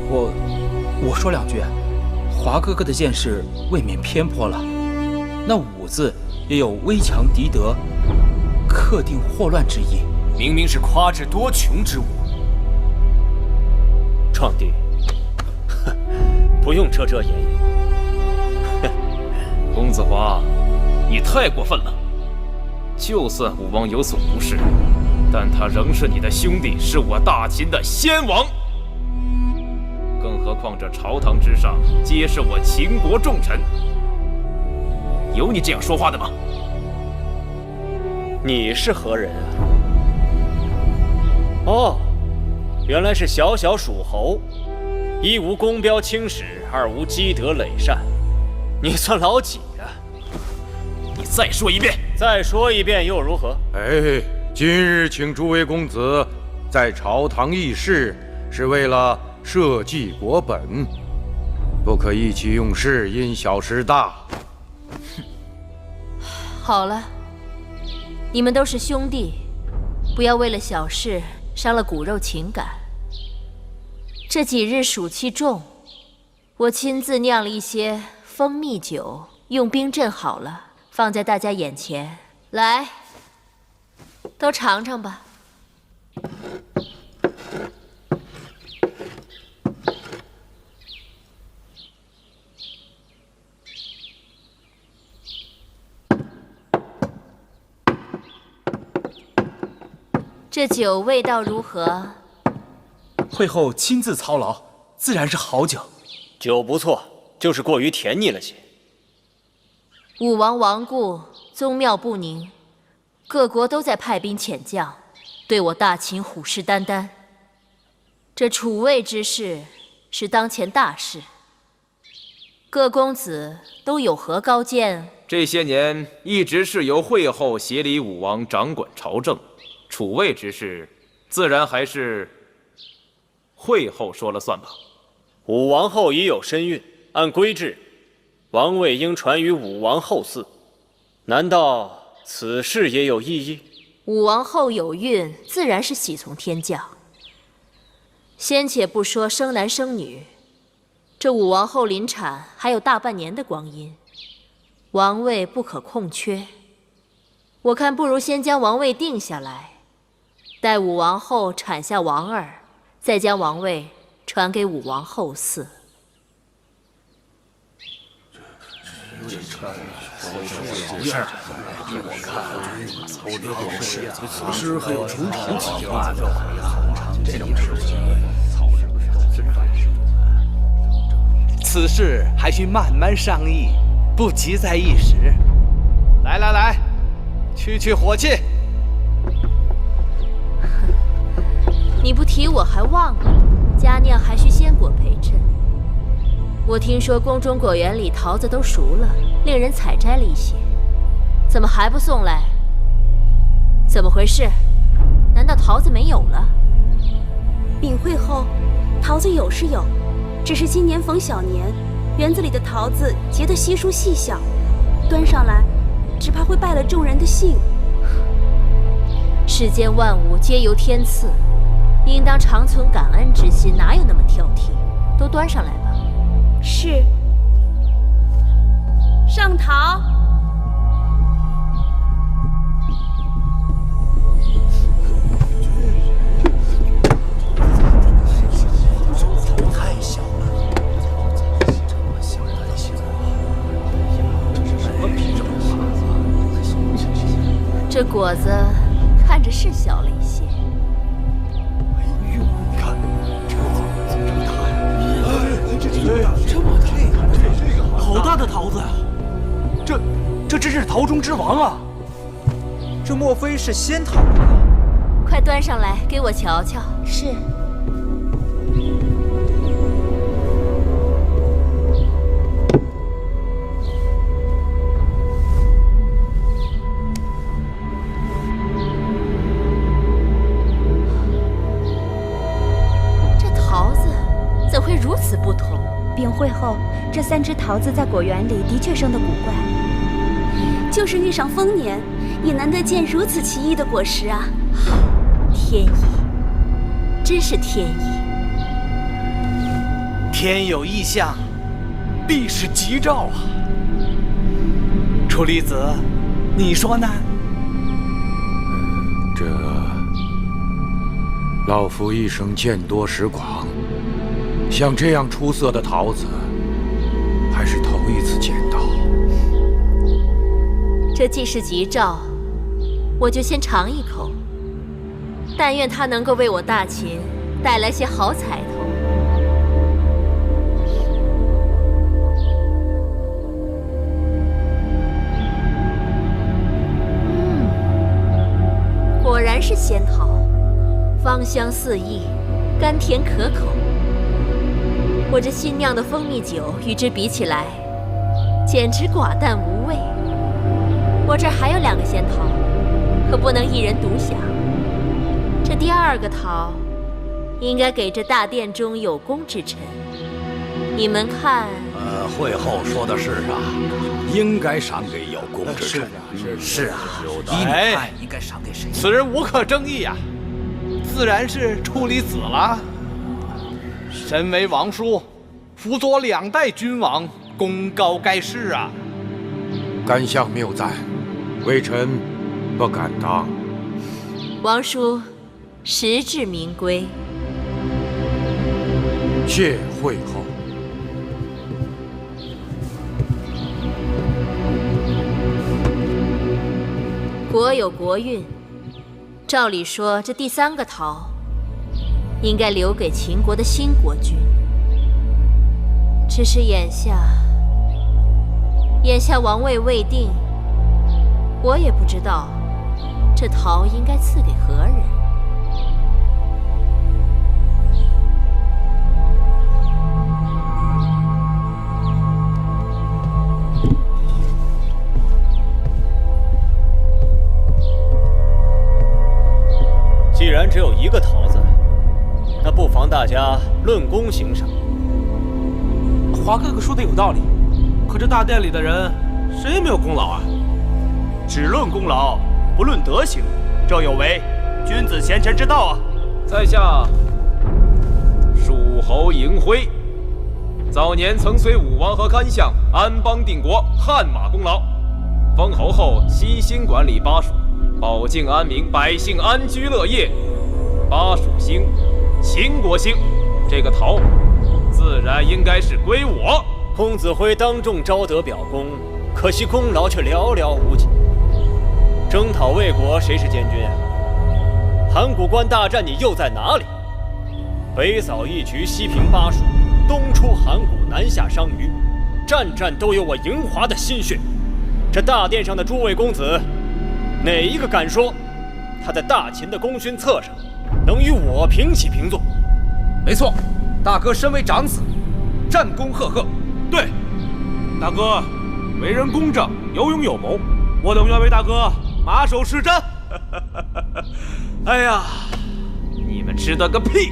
我说两句。华哥哥的见识未免偏颇了。那武字也有威强敌得、克定祸乱之意，明明是夸之多穷之武。创帝，不用遮遮掩掩。公子华，你太过分了。就算武王有所不是，但他仍是你的兄弟，是我大秦的先王。更何况这朝堂之上，皆是我秦国重臣。有你这样说话的吗？你是何人啊？哦，原来是小小属侯，一无公标青史，二无积德累善，你算老几呀？你再说一遍！再说一遍又如何？哎，今日请诸位公子在朝堂议事，是为了社稷国本，不可意气用事，因小失大。好了，你们都是兄弟，不要为了小事伤了骨肉情感。这几日暑气重，我亲自酿了一些蜂蜜酒，用冰镇好了，放在大家眼前，来，都尝尝吧。这酒味道如何？会后亲自操劳，自然是好酒。酒不错，就是过于甜腻了些。武王亡故，宗庙不宁，各国都在派兵遣将，对我大秦虎视眈眈。这楚魏之事是当前大事，各公子都有何高见？这些年一直是由惠后协理武王掌管朝政。楚魏之事，自然还是惠后说了算吧。武王后已有身孕，按规制，王位应传于武王后嗣。难道此事也有异议？武王后有孕，自然是喜从天降。先且不说生男生女，这武王后临产还有大半年的光阴，王位不可空缺。我看不如先将王位定下来。待武王后产下王儿，再将王位传给武王后嗣。此事还有从长计议。此事还需慢慢商议，不急在一时。来来来，去火气。你不提我还忘了，佳酿还需鲜果陪衬。我听说宫中果园里桃子都熟了，令人采摘了一些，怎么还不送来？怎么回事？难道桃子没有了？禀惠后，桃子有是有，只是今年逢小年，园子里的桃子结得稀疏细小，端上来，只怕会败了众人的兴。世间万物皆由天赐。应当常存感恩之心，哪有那么挑剔？都端上来吧。是。上桃。太小了。这果子看着是小了一些。这么大，好大的桃子啊！这真是桃中之王啊！这莫非是仙桃吧？快端上来给我瞧瞧。是。如此不同。禀惠后，这3只桃子在果园里的确生得古怪，就是遇上丰年，也难得见如此奇异的果实啊！天意，真是天意。天有异象，必是吉兆啊！楚离子，你说呢？这老夫一生见多识广。像这样出色的桃子，还是头一次见到。这既是吉兆，我就先尝一口。但愿它能够为我大秦带来些好彩头。果然是仙桃，芳香四溢，甘甜可口。我这新酿的蜂蜜酒与之比起来，简直寡淡无味。我这儿还有2个仙桃，可不能一人独享。这第2个桃，应该给这大殿中有功之臣。你们看，会后说的是啊，应该赏给有功之臣。是啊，依你看，应该赏给谁？此人无可争议啊，自然是处理子了。身为王叔，辅佐2代君王，功高盖世啊。甘相谬赞，微臣不敢当。王叔实至名归。谢会后。国有国运，照理说这第3个桃应该留给秦国的新国君。只是眼下王位未定，我也不知道这桃应该赐给何人。既然只有1个桃子，那不妨大家论功行赏。华哥哥说的有道理，可这大殿里的人谁也没有功劳啊！只论功劳，不论德行，这有违君子贤臣之道啊！在下蜀侯嬴辉，早年曾随武王和甘相安邦定国，汗马功劳。封侯后悉心管理巴蜀，保境安民，百姓安居乐业。巴蜀兴，秦国兴，这个桃自然应该是归我。公子辉当众招得表功，可惜功劳却寥寥无几。征讨魏国，谁是监军啊？函谷关大战你又在哪里？北扫一衢，西平巴蜀，东出函谷，南下商於，战战都有我嬴华的心血。这大殿上的诸位公子，哪一个敢说他在大秦的功勋册上能与我平起平坐？没错，大哥身为长子，战功赫赫。对，大哥为人公正，有勇有谋，我等愿为大哥马首是瞻。哎呀，你们知道个屁！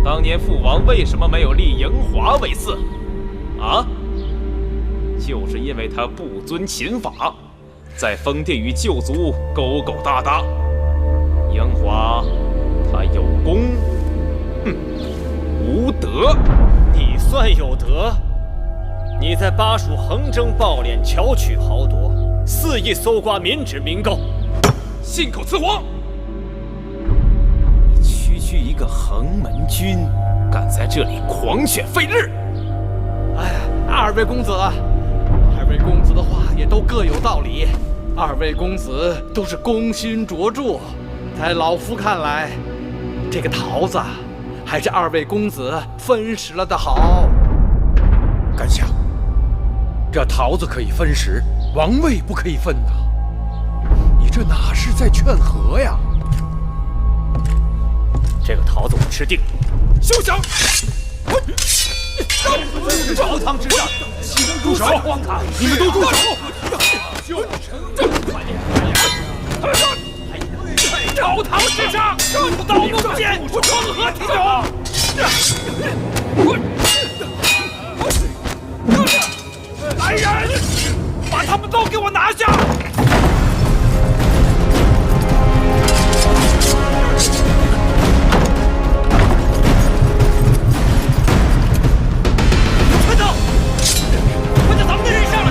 当年父王为什么没有立嬴华为嗣？啊？就是因为他不遵秦法，在封地与旧族勾勾搭搭。嬴华他有功，哼，无德。你算有德？你在巴蜀横征暴敛，巧取豪夺，肆意搜刮民脂民膏，信口雌黄！你区一个横门军，敢在这里狂犬吠日！哎，二位公子的话也都各有道理。二位公子都是功勋卓著，在老夫看来，这个桃子还是二位公子分食了的好。甘相，这桃子可以分食，王位不可以分呐！你这哪是在劝和呀？这个桃子我吃定了！休想！朝堂之上，岂能住手！你们都住手！朝堂之上，刀怒剑，成何体统？来人，把他们都给我拿下！快走！快叫咱们的人上来！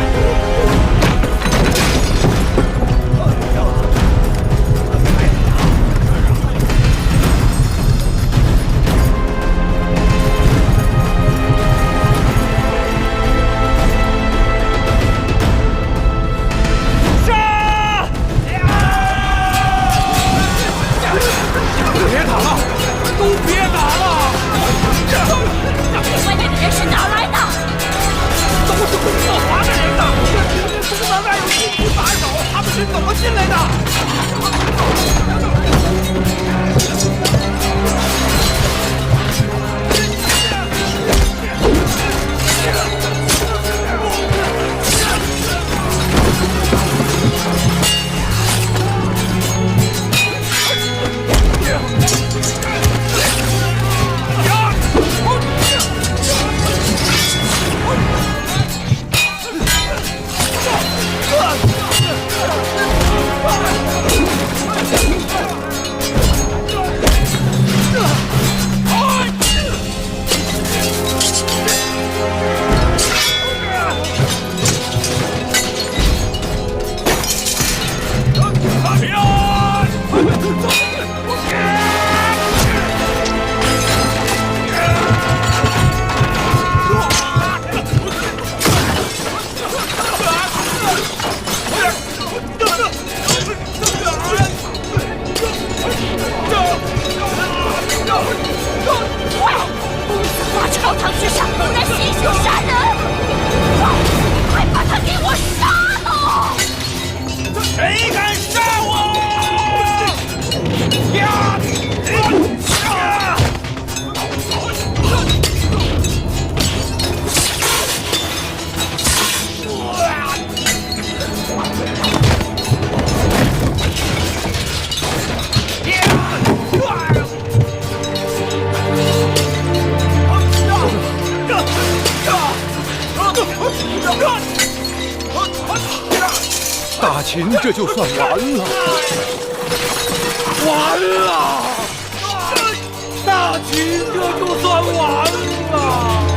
大秦这就算完了，完了！大秦这就算完了。